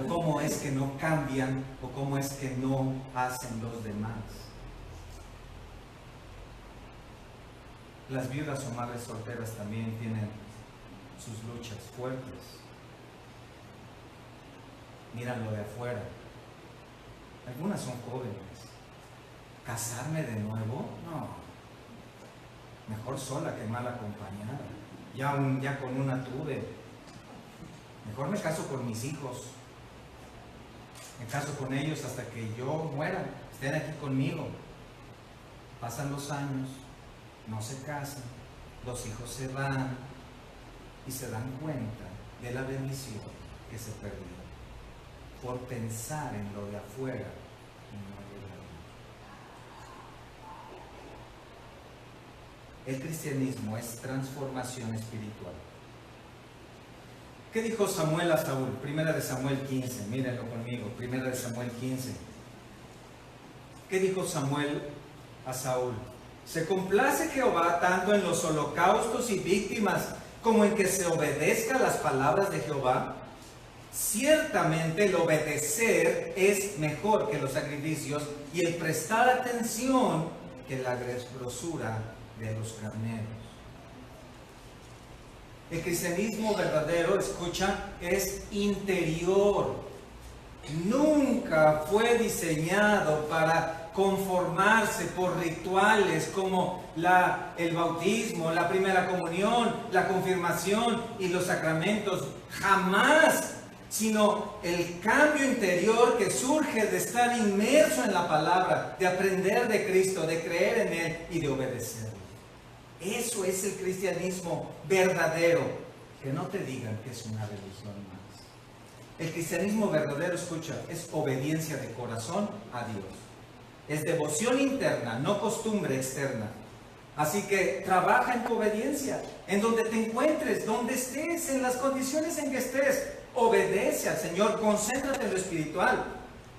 S2: cómo es que no cambian o cómo es que no hacen los demás. Las viudas o madres solteras también tienen sus luchas fuertes. Míralo de afuera. Algunas son jóvenes. ¿Casarme de nuevo? No. Mejor sola que mal acompañada. Ya con una tuve. Mejor me caso con mis hijos. Me caso con ellos hasta que yo muera. Estén aquí conmigo. Pasan los años, no se casan, los hijos se van y se dan cuenta de la bendición que se perdió por pensar en lo de afuera y no de la vida. El cristianismo es transformación espiritual. ¿Qué dijo Samuel a Saúl? Primera de Samuel 15, mírenlo conmigo, Primera de Samuel 15. ¿Qué dijo Samuel a Saúl? ¿Se complace Jehová tanto en los holocaustos y víctimas como en que se obedezca las palabras de Jehová? Ciertamente el obedecer es mejor que los sacrificios y el prestar atención que la grosura de los carneros. El cristianismo verdadero, escucha, es interior. Nunca fue diseñado para conformarse por rituales como el bautismo, la primera comunión, la confirmación y los sacramentos. Jamás, sino el cambio interior que surge de estar inmerso en la palabra, de aprender de Cristo, de creer en Él y de obedecerlo. Eso es el cristianismo verdadero. Que no te digan que es una religión más. El cristianismo verdadero, escucha, es obediencia de corazón a Dios. Es devoción interna, no costumbre externa. Así que trabaja en tu obediencia, en donde te encuentres, donde estés, en las condiciones en que estés. Obedece al Señor, concéntrate en lo espiritual.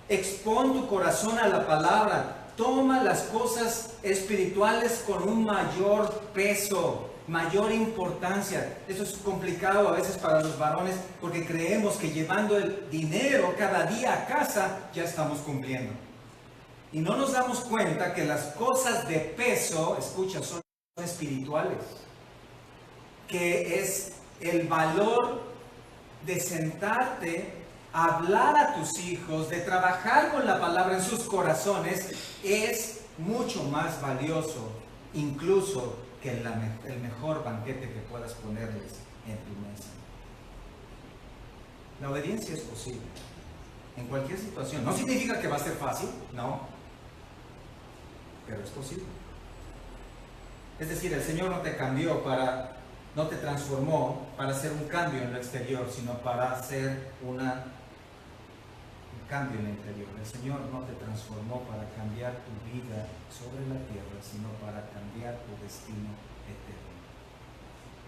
S2: Expón tu corazón a la palabra. Toma las cosas espirituales con un mayor peso, mayor importancia. Eso es complicado a veces para los varones porque creemos que llevando el dinero cada día a casa ya estamos cumpliendo. Y no nos damos cuenta que las cosas de peso, escucha, son espirituales. Que es el valor de sentarte, hablar a tus hijos, de trabajar con la palabra en sus corazones, es mucho más valioso, incluso que el mejor banquete que puedas ponerles en tu mesa. La obediencia es posible en cualquier situación. No significa que va a ser fácil, no, pero es posible. Es decir, el Señor no te cambió no te transformó para hacer un cambio en lo exterior, sino para hacer un cambio en el interior. El Señor no te transformó para cambiar tu vida sobre la tierra, sino para cambiar tu destino eterno.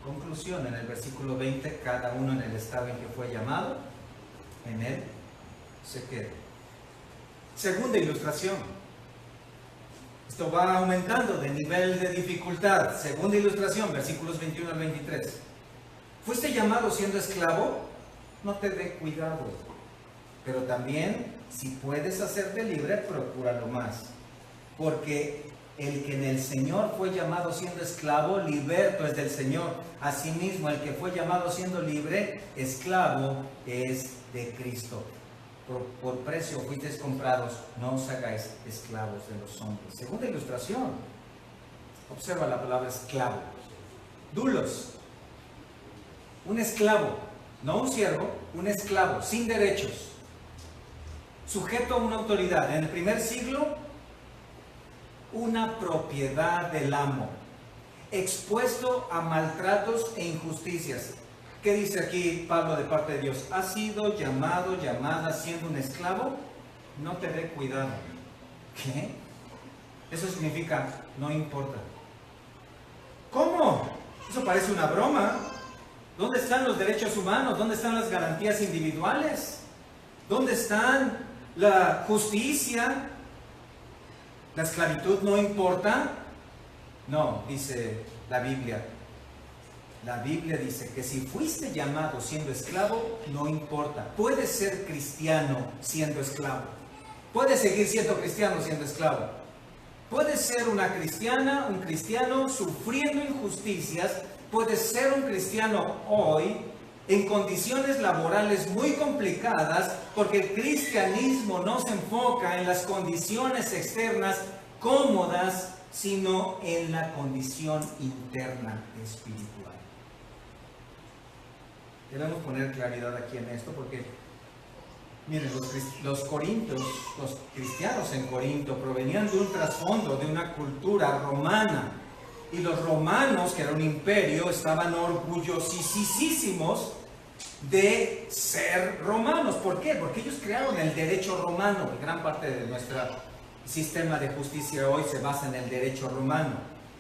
S2: Conclusión, en el versículo 20, cada uno en el estado en que fue llamado, en él se queda. Segunda ilustración. Esto va aumentando de nivel de dificultad. Segunda ilustración, versículos 21 al 23. ¿Fuiste llamado siendo esclavo? No te dé cuidado. Pero también, si puedes hacerte libre, procúralo más. Porque El que en el Señor fue llamado siendo esclavo, liberto es del Señor. Asimismo, el que fue llamado siendo libre, esclavo es de Cristo. Por precio fuisteis comprados, no os hagáis esclavos de los hombres. Segunda ilustración, observa la palabra esclavo. Doulos, un esclavo, no un siervo, un esclavo, sin derechos, sujeto a una autoridad. En el primer siglo, una propiedad del amo, expuesto a maltratos e injusticias. ¿Qué dice aquí Pablo de parte de Dios? ¿Has sido llamado, llamada siendo un esclavo? No te dé cuidado. ¿Qué? Eso significa, no importa. ¿Cómo? Eso parece una broma. ¿Dónde están los derechos humanos? ¿Dónde están las garantías individuales? ¿Dónde están la justicia? ¿La esclavitud no importa? No, dice la Biblia. La Biblia dice que si fuiste llamado siendo esclavo, no importa. Puedes ser cristiano siendo esclavo. Puedes seguir siendo cristiano siendo esclavo. Puedes ser una cristiana, un cristiano sufriendo injusticias. Puedes ser un cristiano hoy en condiciones laborales muy complicadas, porque el cristianismo no se enfoca en las condiciones externas cómodas, sino en la condición interna espiritual. Debemos poner claridad aquí en esto, porque miren, los corintios, los cristianos en Corinto provenían de un trasfondo, de una cultura romana, y los romanos, que era un imperio, estaban orgullosísimos de ser romanos. ¿Por qué? Porque ellos crearon el derecho romano. Gran parte de nuestro sistema de justicia hoy se basa en el derecho romano.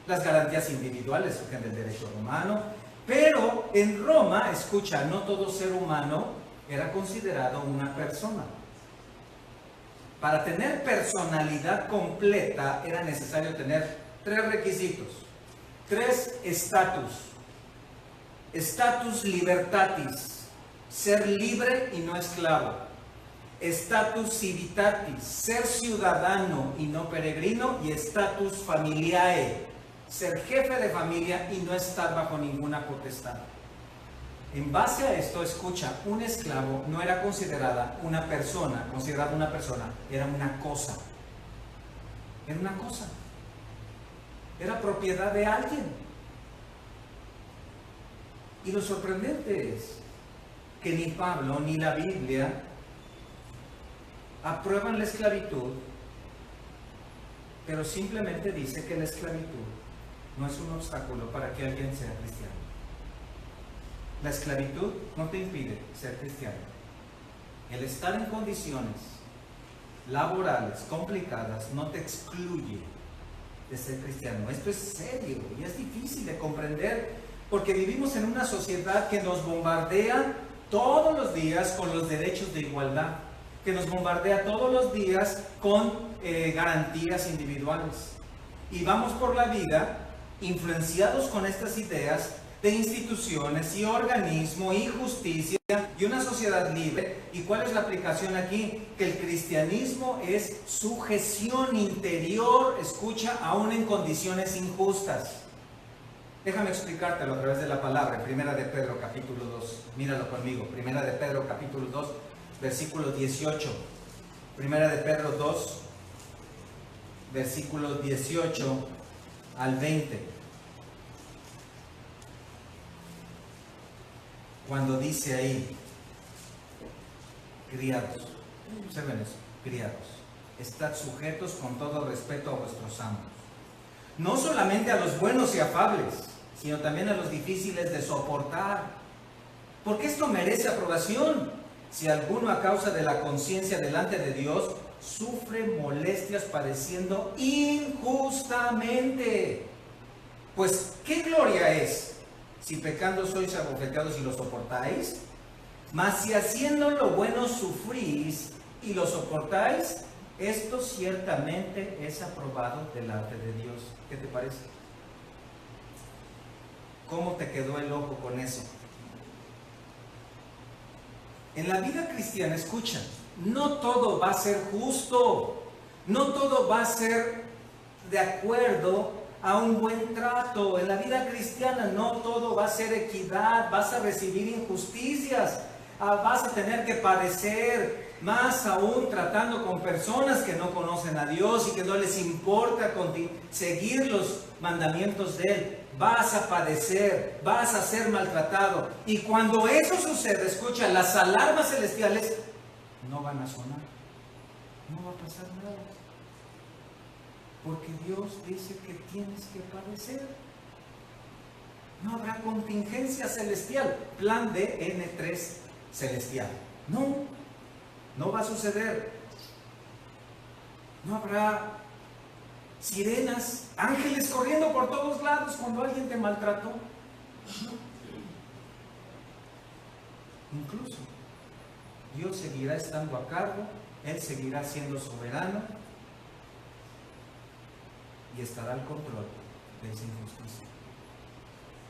S2: Las garantías individuales surgen del derecho romano, pero en Roma, escucha, no todo ser humano era considerado una persona. Para tener personalidad completa era necesario tener 3 requisitos, 3 estatus. Status libertatis, ser libre y no esclavo. Status civitatis, ser ciudadano y no peregrino. Y status familiae, ser jefe de familia y no estar bajo ninguna potestad. En base a esto, escucha, un esclavo no era considerada una persona, era una cosa. Era una cosa. Era propiedad de alguien. Y lo sorprendente es que ni Pablo ni la Biblia aprueban la esclavitud, pero simplemente dice que la esclavitud no es un obstáculo para que alguien sea cristiano. La esclavitud no te impide ser cristiano. El estar en condiciones laborales complicadas no te excluye de ser cristiano. Esto es serio y es difícil de comprender, porque vivimos en una sociedad que nos bombardea todos los días con los derechos de igualdad, que nos bombardea todos los días con garantías individuales. Y vamos por la vida influenciados con estas ideas de instituciones y organismo y justicia y una sociedad libre. ¿Y cuál es la aplicación aquí? Que el cristianismo es sujeción interior, escucha, aún en condiciones injustas. Déjame explicártelo a través de la palabra. Primera de Pedro capítulo 2, míralo conmigo. Primera de Pedro capítulo 2, versículo 18. Primera de Pedro 2, versículo 18 al 20. Cuando dice ahí, criados, observen eso, criados, estad sujetos con todo respeto a vuestros amos, no solamente a los buenos y afables, sino también a los difíciles de soportar, porque esto merece aprobación. Si alguno a causa de la conciencia delante de Dios sufre molestias padeciendo injustamente, pues ¿qué gloria es si pecando sois abofeteados y lo soportáis? Mas si haciendo lo bueno sufrís y lo soportáis, esto ciertamente es aprobado delante de Dios. ¿Qué te parece? ¿Cómo te quedó el ojo con eso? En la vida cristiana, escucha, no todo va a ser justo, no todo va a ser de acuerdo a un buen trato. En la vida cristiana no todo va a ser equidad, vas a recibir injusticias, vas a tener que padecer, más aún tratando con personas que no conocen a Dios y que no les importa seguir los mandamientos de Él. Vas a padecer, vas a ser maltratado. Y cuando eso sucede, escucha, las alarmas celestiales no van a sonar. No va a pasar nada. Porque Dios dice que tienes que padecer. No habrá contingencia celestial. Plan de N3 celestial. No va a suceder. No habrá sirenas, ángeles corriendo por todos lados cuando alguien te maltrató. Incluso Dios seguirá estando a cargo, Él seguirá siendo soberano y estará al control de esa injusticia.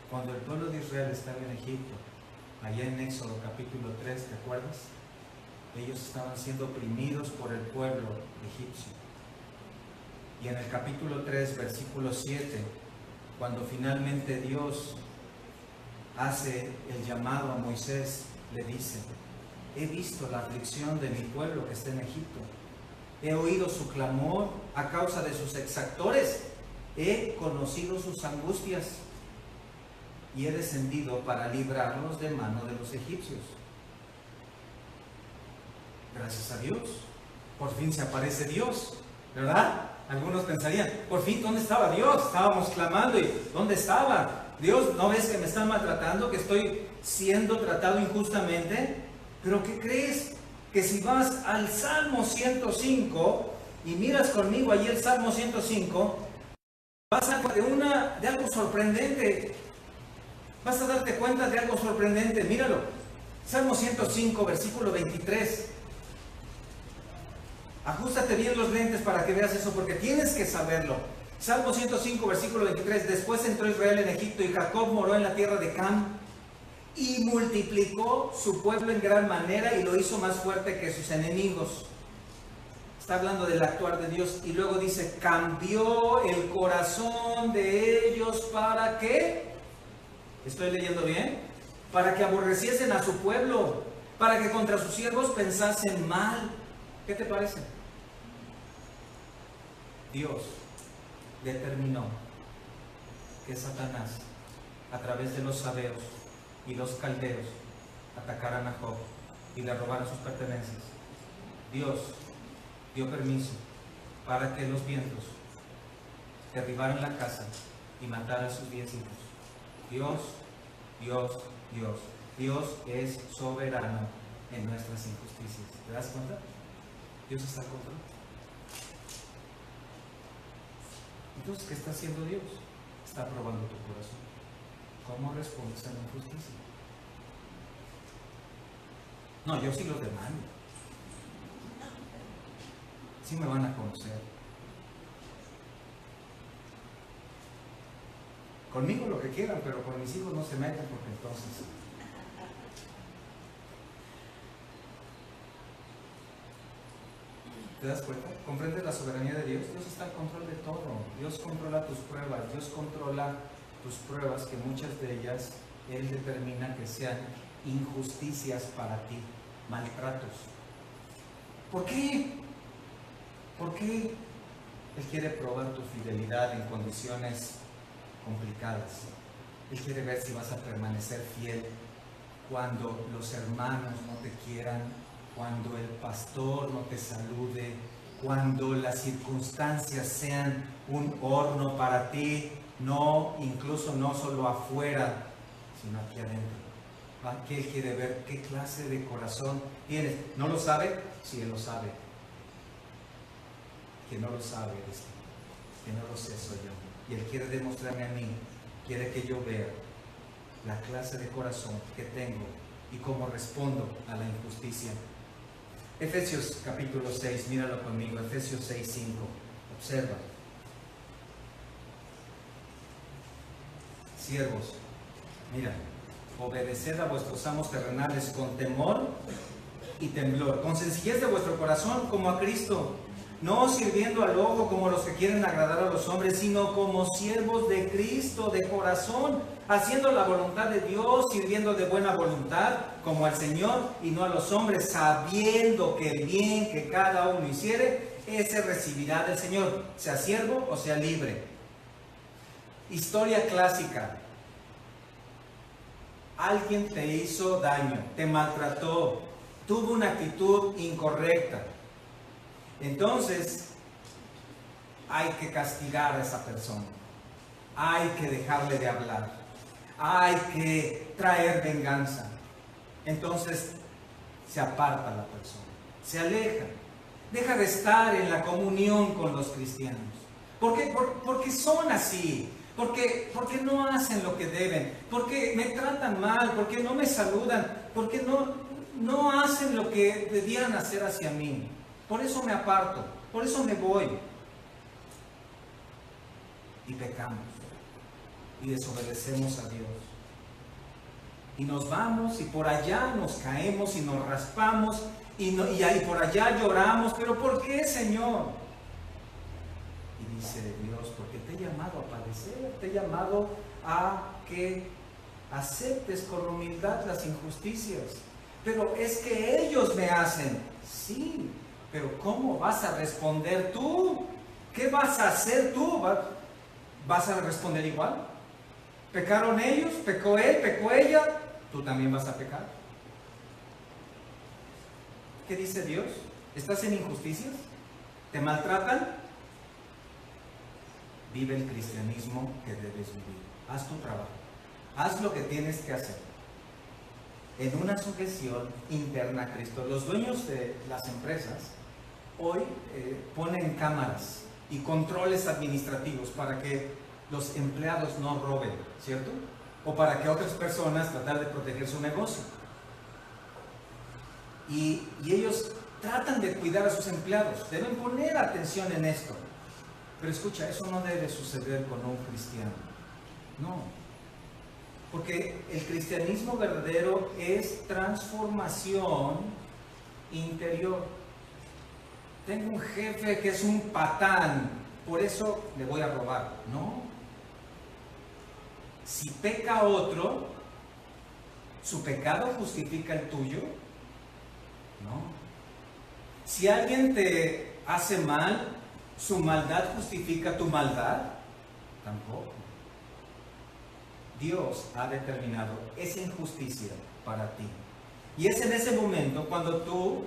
S2: Cuando el pueblo de Israel estaba en Egipto, allá en Éxodo capítulo 3, ¿te acuerdas? Ellos estaban siendo oprimidos por el pueblo egipcio. Y en el capítulo 3, versículo 7, cuando finalmente Dios hace el llamado a Moisés, le dice: he visto la aflicción de mi pueblo que está en Egipto. He oído su clamor a causa de sus exactores. He conocido sus angustias y he descendido para librarlos de mano de los egipcios. Gracias a Dios, por fin se aparece Dios, ¿verdad? Algunos pensarían, por fin, ¿dónde estaba Dios? Estábamos clamando y ¿dónde estaba? Dios, ¿no ves que me están maltratando, que estoy siendo tratado injustamente? Pero ¿qué crees? Que si vas al Salmo 105 y miras conmigo allí el Salmo 105, vas a dar de algo sorprendente. Vas a darte cuenta de algo sorprendente. Míralo. Salmo 105, versículo 23. Ajústate bien los lentes para que veas eso, porque tienes que saberlo. Salmo 105, versículo 23. Después entró Israel en Egipto y Jacob moró en la tierra de Cam y multiplicó su pueblo en gran manera y lo hizo más fuerte que sus enemigos. Está hablando del actuar de Dios. Y luego dice, cambió el corazón de ellos para que, ¿estoy leyendo bien? Para que aborreciesen a su pueblo, para que contra sus siervos pensasen mal. ¿Qué te parece? Dios determinó que Satanás, a través de los sabeos y los caldeos, atacaran a Job y le robaran sus pertenencias. Dios dio permiso para que los vientos derribaran la casa y mataran a sus 10 hijos. Dios es soberano en nuestras injusticias. ¿Te das cuenta? Dios está al control. Entonces, ¿qué está haciendo Dios? Está probando tu corazón. ¿Cómo respondes a la injusticia? No, yo sí los demando. Sí me van a conocer. Conmigo lo que quieran, pero con mis hijos no se metan, porque entonces... ¿Te das cuenta? ¿Comprendes la soberanía de Dios? Dios está al control de todo. Dios controla tus pruebas. Dios controla tus pruebas, que muchas de ellas Él determina que sean injusticias para ti, maltratos. ¿Por qué? ¿Por qué Él quiere probar tu fidelidad en condiciones complicadas? Él quiere ver si vas a permanecer fiel cuando los hermanos no te quieran, cuando el pastor no te salude, cuando las circunstancias sean un horno para ti, no, incluso no solo afuera, sino aquí adentro. ¿Qué Él quiere ver? ¿Qué clase de corazón tienes? ¿No lo sabe? Sí, Él lo sabe. Que no lo sabe eres tú, que no lo sé soy yo. Y Él quiere demostrarme a mí, quiere que yo vea la clase de corazón que tengo y cómo respondo a la injusticia. Efesios capítulo 6, míralo conmigo, Efesios 6, 5, observa. Siervos, mira, obedeced a vuestros amos terrenales con temor y temblor, con sencillez de vuestro corazón como a Cristo, no sirviendo al ojo como los que quieren agradar a los hombres, sino como siervos de Cristo de corazón, haciendo la voluntad de Dios, sirviendo de buena voluntad como al Señor y no a los hombres, sabiendo que el bien que cada uno hiciere, ese recibirá del Señor, sea siervo o sea libre. Historia clásica. Alguien te hizo daño, te maltrató, tuvo una actitud incorrecta. Entonces, hay que castigar a esa persona. Hay que dejarle de hablar. Hay que traer venganza. Entonces, se aparta la persona, se aleja. Deja de estar en la comunión con los cristianos. ¿Por qué? Porque son así. Porque no hacen lo que deben. Porque me tratan mal. Porque no me saludan. Porque no hacen lo que debían hacer hacia mí. Por eso me aparto. Por eso me voy. Y pecamos. Y desobedecemos a Dios. Y nos vamos y por allá nos caemos y nos raspamos. Y ahí por allá lloramos. ¿Pero por qué, Señor? Y dice Dios, porque te he llamado a padecer, te he llamado a que aceptes con humildad las injusticias. Pero es que ellos me hacen. Sí, pero ¿cómo vas a responder tú? ¿Qué vas a hacer tú? ¿Vas a responder igual? ¿Pecaron ellos? ¿Pecó él? ¿Pecó ella? ¿Tú también vas a pecar? ¿Qué dice Dios? ¿Estás en injusticias? ¿Te maltratan? Vive el cristianismo que debes vivir. Haz tu trabajo. Haz lo que tienes que hacer. En una sujeción interna a Cristo. Los dueños de las empresas hoy ponen cámaras y controles administrativos para que los empleados no roben, ¿cierto? O para que otras personas tratar de proteger su negocio. Y ellos tratan de cuidar a sus empleados. Deben poner atención en esto. Pero escucha, eso no debe suceder con un cristiano. No. Porque el cristianismo verdadero es transformación interior. Tengo un jefe que es un patán, por eso le voy a robar. No. Si peca otro, ¿su pecado justifica el tuyo? No. Si alguien te hace mal, ¿su maldad justifica tu maldad? Tampoco. Dios ha determinado esa injusticia para ti. Y es en ese momento cuando tú,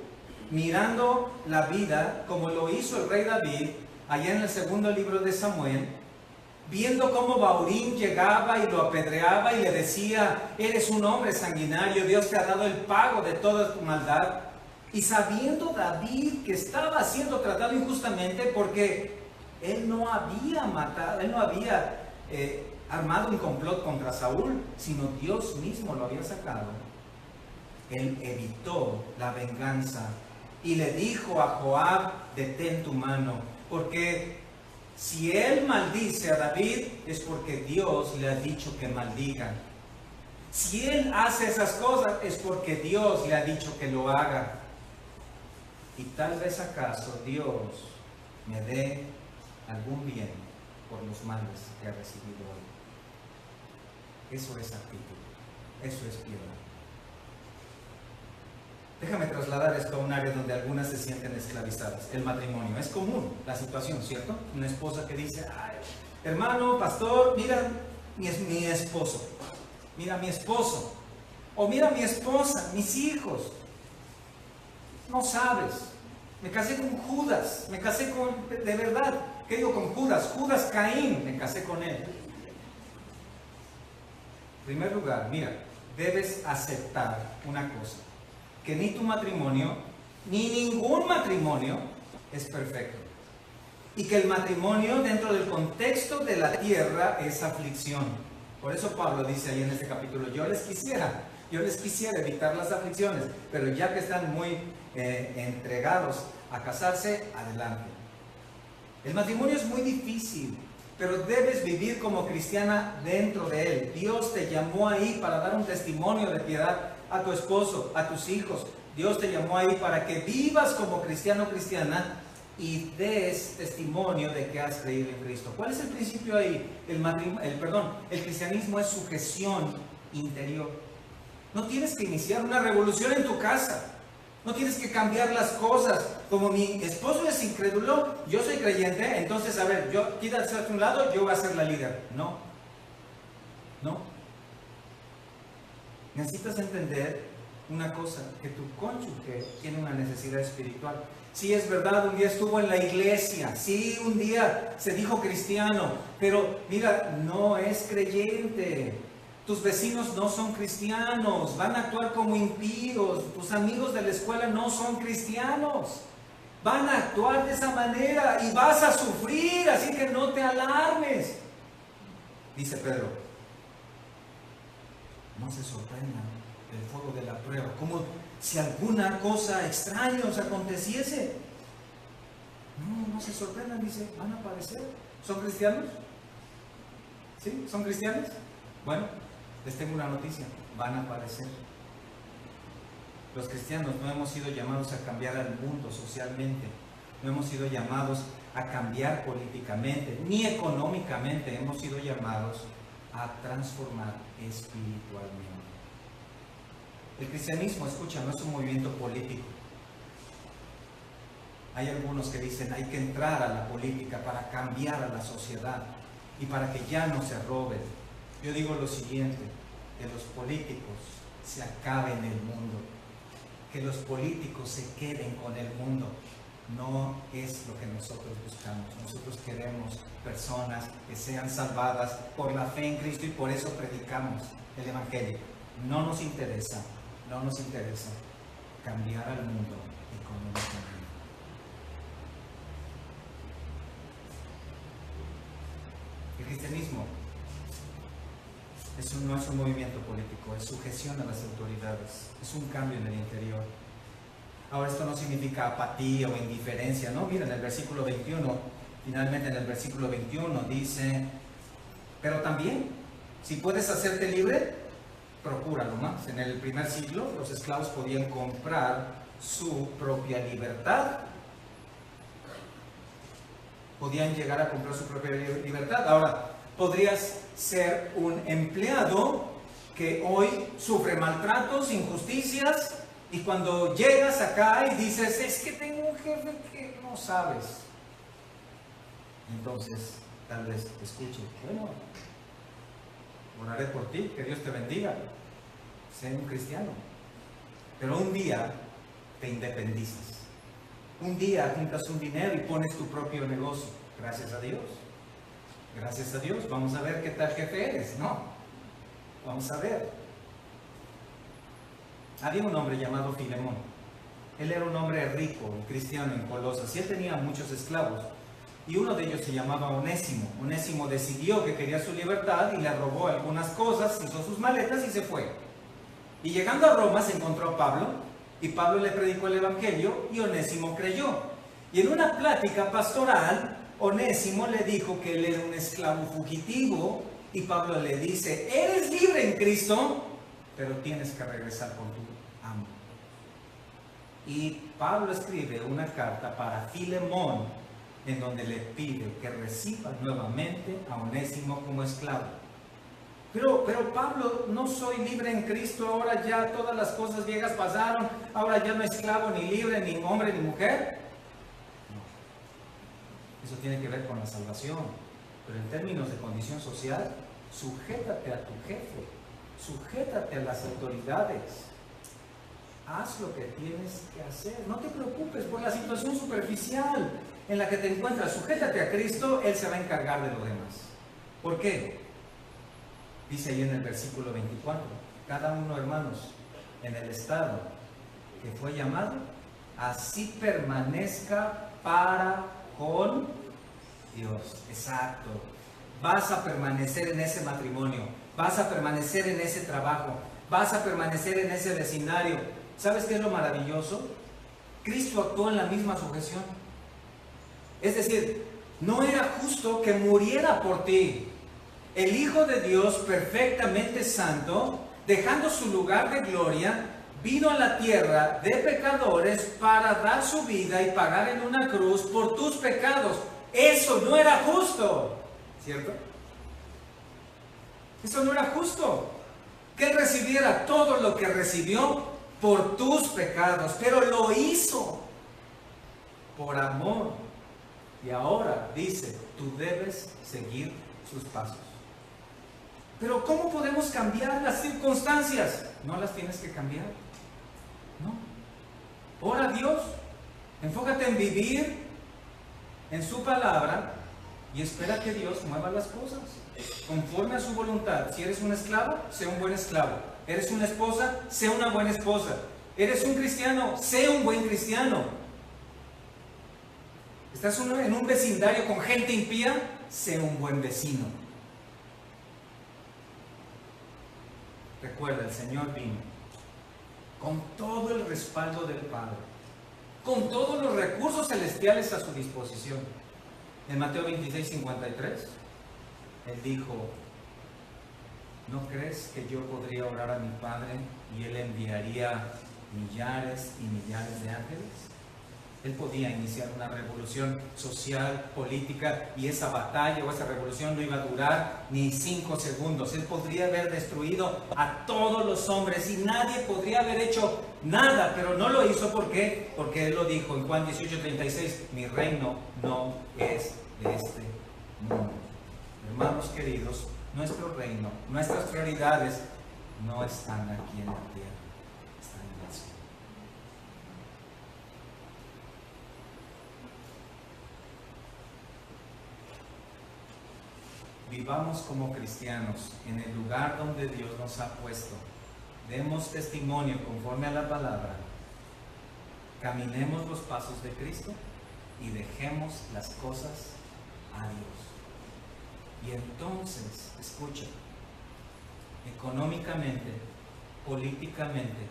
S2: mirando la vida, como lo hizo el rey David, allá en el segundo libro de Samuel, viendo cómo Baurín llegaba y lo apedreaba y le decía, eres un hombre sanguinario, Dios te ha dado el pago de toda tu maldad. Y sabiendo David que estaba siendo tratado injustamente porque él no había matado, él no había armado un complot contra Saúl, sino Dios mismo lo había sacado, él evitó la venganza y le dijo a Joab, detén tu mano, porque si él maldice a David es porque Dios le ha dicho que maldiga. Si él hace esas cosas es porque Dios le ha dicho que lo haga. Y tal vez acaso Dios me dé algún bien por los males que ha recibido hoy. Eso es actitud, eso es piedad. Déjame trasladar esto a un área donde algunas se sienten esclavizadas, el matrimonio. Es común la situación, ¿cierto? Una esposa que dice, ay, hermano, pastor, mira mi esposo, mira mi esposo, o mira mi esposa, mis hijos. No sabes, me casé con Judas, me casé con, de verdad, ¿qué digo con Judas? Judas Caín, me casé con él. En primer lugar, mira, debes aceptar una cosa, que ni tu matrimonio, ni ningún matrimonio es perfecto. Y que el matrimonio dentro del contexto de la tierra es aflicción. Por eso Pablo dice ahí en este capítulo, yo les quisiera evitar las aflicciones, pero ya que están muy entregados a casarse, adelante. El matrimonio es muy difícil, pero debes vivir como cristiana dentro de él. Dios te llamó ahí para dar un testimonio de piedad a tu esposo, a tus hijos. Dios te llamó ahí para que vivas como cristiano o cristiana y des testimonio de que has creído en Cristo. ¿Cuál es el principio ahí? El cristianismo es sujeción interior. No tienes que iniciar una revolución en tu casa. No tienes que cambiar las cosas. Como mi esposo es incrédulo, yo soy creyente, entonces, a ver, yo quítate a un lado, yo voy a ser la líder. No. Necesitas entender una cosa, que tu cónyuge tiene una necesidad espiritual. Sí, es verdad, un día estuvo en la iglesia, sí, un día se dijo cristiano, pero mira, no es creyente. Tus vecinos no son cristianos, van a actuar como impíos. Tus amigos de la escuela no son cristianos, van a actuar de esa manera y vas a sufrir, así que no te alarmes. Dice Pedro, no se sorprendan del fuego de la prueba, como si alguna cosa extraña os aconteciese. No se sorprendan, dice, van a padecer. ¿Son cristianos? ¿Sí? ¿Son cristianos? Bueno, les tengo una noticia, van a padecer. Los cristianos no hemos sido llamados a cambiar al mundo socialmente, no hemos sido llamados a cambiar políticamente, ni económicamente, hemos sido llamados a transformar espiritualmente. El cristianismo, escucha, no es un movimiento político. Hay algunos que dicen hay que entrar a la política para cambiar a la sociedad y para que ya no se roben. Yo digo lo siguiente, que los políticos se acaben el mundo, que los políticos se queden con el mundo. No es lo que nosotros buscamos. Nosotros queremos personas que sean salvadas por la fe en Cristo y por eso predicamos el Evangelio. No nos interesa cambiar al mundo económicamente. El cristianismo no es un movimiento político, es sujeción a las autoridades, es un cambio en el interior. Ahora, esto no significa apatía o indiferencia, ¿no? Miren, el versículo 21, finalmente en el versículo 21 dice, pero también, si puedes hacerte libre, procúralo más. En el primer siglo, los esclavos podían comprar su propia libertad. Podían llegar a comprar su propia libertad. Ahora, podrías ser un empleado que hoy sufre maltratos, injusticias, y cuando llegas acá y dices, es que tengo un jefe que no sabes. Entonces, tal vez escuche, bueno, oraré por ti, que Dios te bendiga, sé un cristiano. Pero un día te independizas. Un día juntas un dinero y pones tu propio negocio. Gracias a Dios. Gracias a Dios. Vamos a ver qué tal jefe eres, ¿no? Vamos a ver. Había un hombre llamado Filemón. Él era un hombre rico, un cristiano en Colosas, y él tenía muchos esclavos. Y uno de ellos se llamaba Onésimo. Onésimo decidió que quería su libertad y le robó algunas cosas, hizo sus maletas y se fue. Y llegando a Roma se encontró a Pablo, y Pablo le predicó el Evangelio, y Onésimo creyó. Y en una plática pastoral, Onésimo le dijo que él era un esclavo fugitivo, y Pablo le dice, eres libre en Cristo, pero tienes que regresar con tu amo. Y Pablo escribe una carta para Filemón, en donde le pide que reciba nuevamente a Onésimo como esclavo. Pero Pablo, no soy libre en Cristo, ahora ya todas las cosas viejas pasaron, ahora ya no es esclavo ni libre, ni hombre ni mujer. No. Eso tiene que ver con la salvación. Pero en términos de condición social, sujétate a tu jefe, sujétate a las autoridades. Haz lo que tienes que hacer. No te preocupes por la situación superficial en la que te encuentras. Sujétate a Cristo, Él se va a encargar de lo demás. ¿Por qué? Dice ahí en el versículo 24, cada uno, hermanos, en el estado que fue llamado, así permanezca para con Dios. Exacto. Vas a permanecer en ese matrimonio, vas a permanecer en ese trabajo, vas a permanecer en ese vecindario. ¿Sabes qué es lo maravilloso? Cristo actuó en la misma sujeción. Es decir, no era justo que muriera por ti. El Hijo de Dios, perfectamente santo, dejando su lugar de gloria, vino a la tierra de pecadores para dar su vida y pagar en una cruz por tus pecados. Eso no era justo, ¿cierto? Eso no era justo. Que Él recibiera todo lo que recibió por tus pecados, pero lo hizo por amor. Y ahora dice, tú debes seguir sus pasos. Pero ¿cómo podemos cambiar las circunstancias? No las tienes que cambiar. No. Ora a Dios. Enfócate en vivir en su palabra y espera que Dios mueva las cosas conforme a su voluntad. Si eres un esclavo, sé un buen esclavo. Eres una esposa, sé una buena esposa. Eres un cristiano, sé un buen cristiano. ¿Estás en un vecindario con gente impía? Sé un buen vecino. Recuerda, el Señor vino con todo el respaldo del Padre, con todos los recursos celestiales a su disposición. En Mateo 26:53, Él dijo, ¿no crees que yo podría orar a mi Padre y Él enviaría millares y millares de ángeles? Él podía iniciar una revolución social, política, y esa batalla o esa revolución no iba a durar ni 5 segundos. Él podría haber destruido a todos los hombres y nadie podría haber hecho nada, pero no lo hizo. ¿Por qué? Porque Él lo dijo en Juan 18:36, mi reino no es de este mundo. Hermanos queridos, nuestro reino, nuestras prioridades no están aquí en la tierra, están en el cielo. Vivamos como cristianos en el lugar donde Dios nos ha puesto. Demos testimonio conforme a la palabra. Caminemos los pasos de Cristo y dejemos las cosas a Dios. Y entonces, escucha, económicamente, políticamente,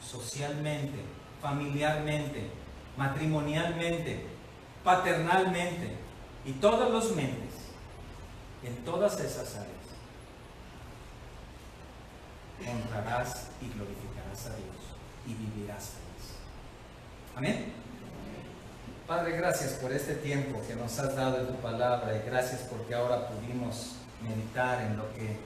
S2: socialmente, familiarmente, matrimonialmente, paternalmente y todos los mentes, en todas esas áreas, honrarás y glorificarás a Dios y vivirás feliz. Amén. Padre, gracias por este tiempo que nos has dado en tu palabra y gracias porque ahora pudimos meditar en lo que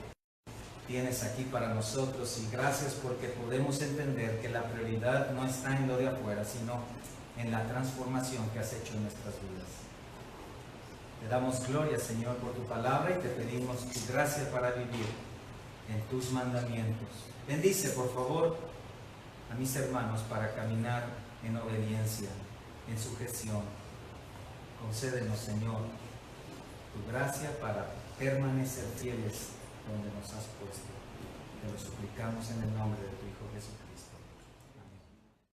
S2: tienes aquí para nosotros y gracias porque podemos entender que la prioridad no está en lo de afuera, sino en la transformación que has hecho en nuestras vidas. Te damos gloria, Señor, por tu palabra y te pedimos tu gracia para vivir en tus mandamientos. Bendice, por favor, a mis hermanos para caminar en obediencia, en sujeción. Concédenos, Señor, tu gracia para permanecer fieles donde nos has puesto. Te lo suplicamos en el nombre de tu Hijo Jesucristo.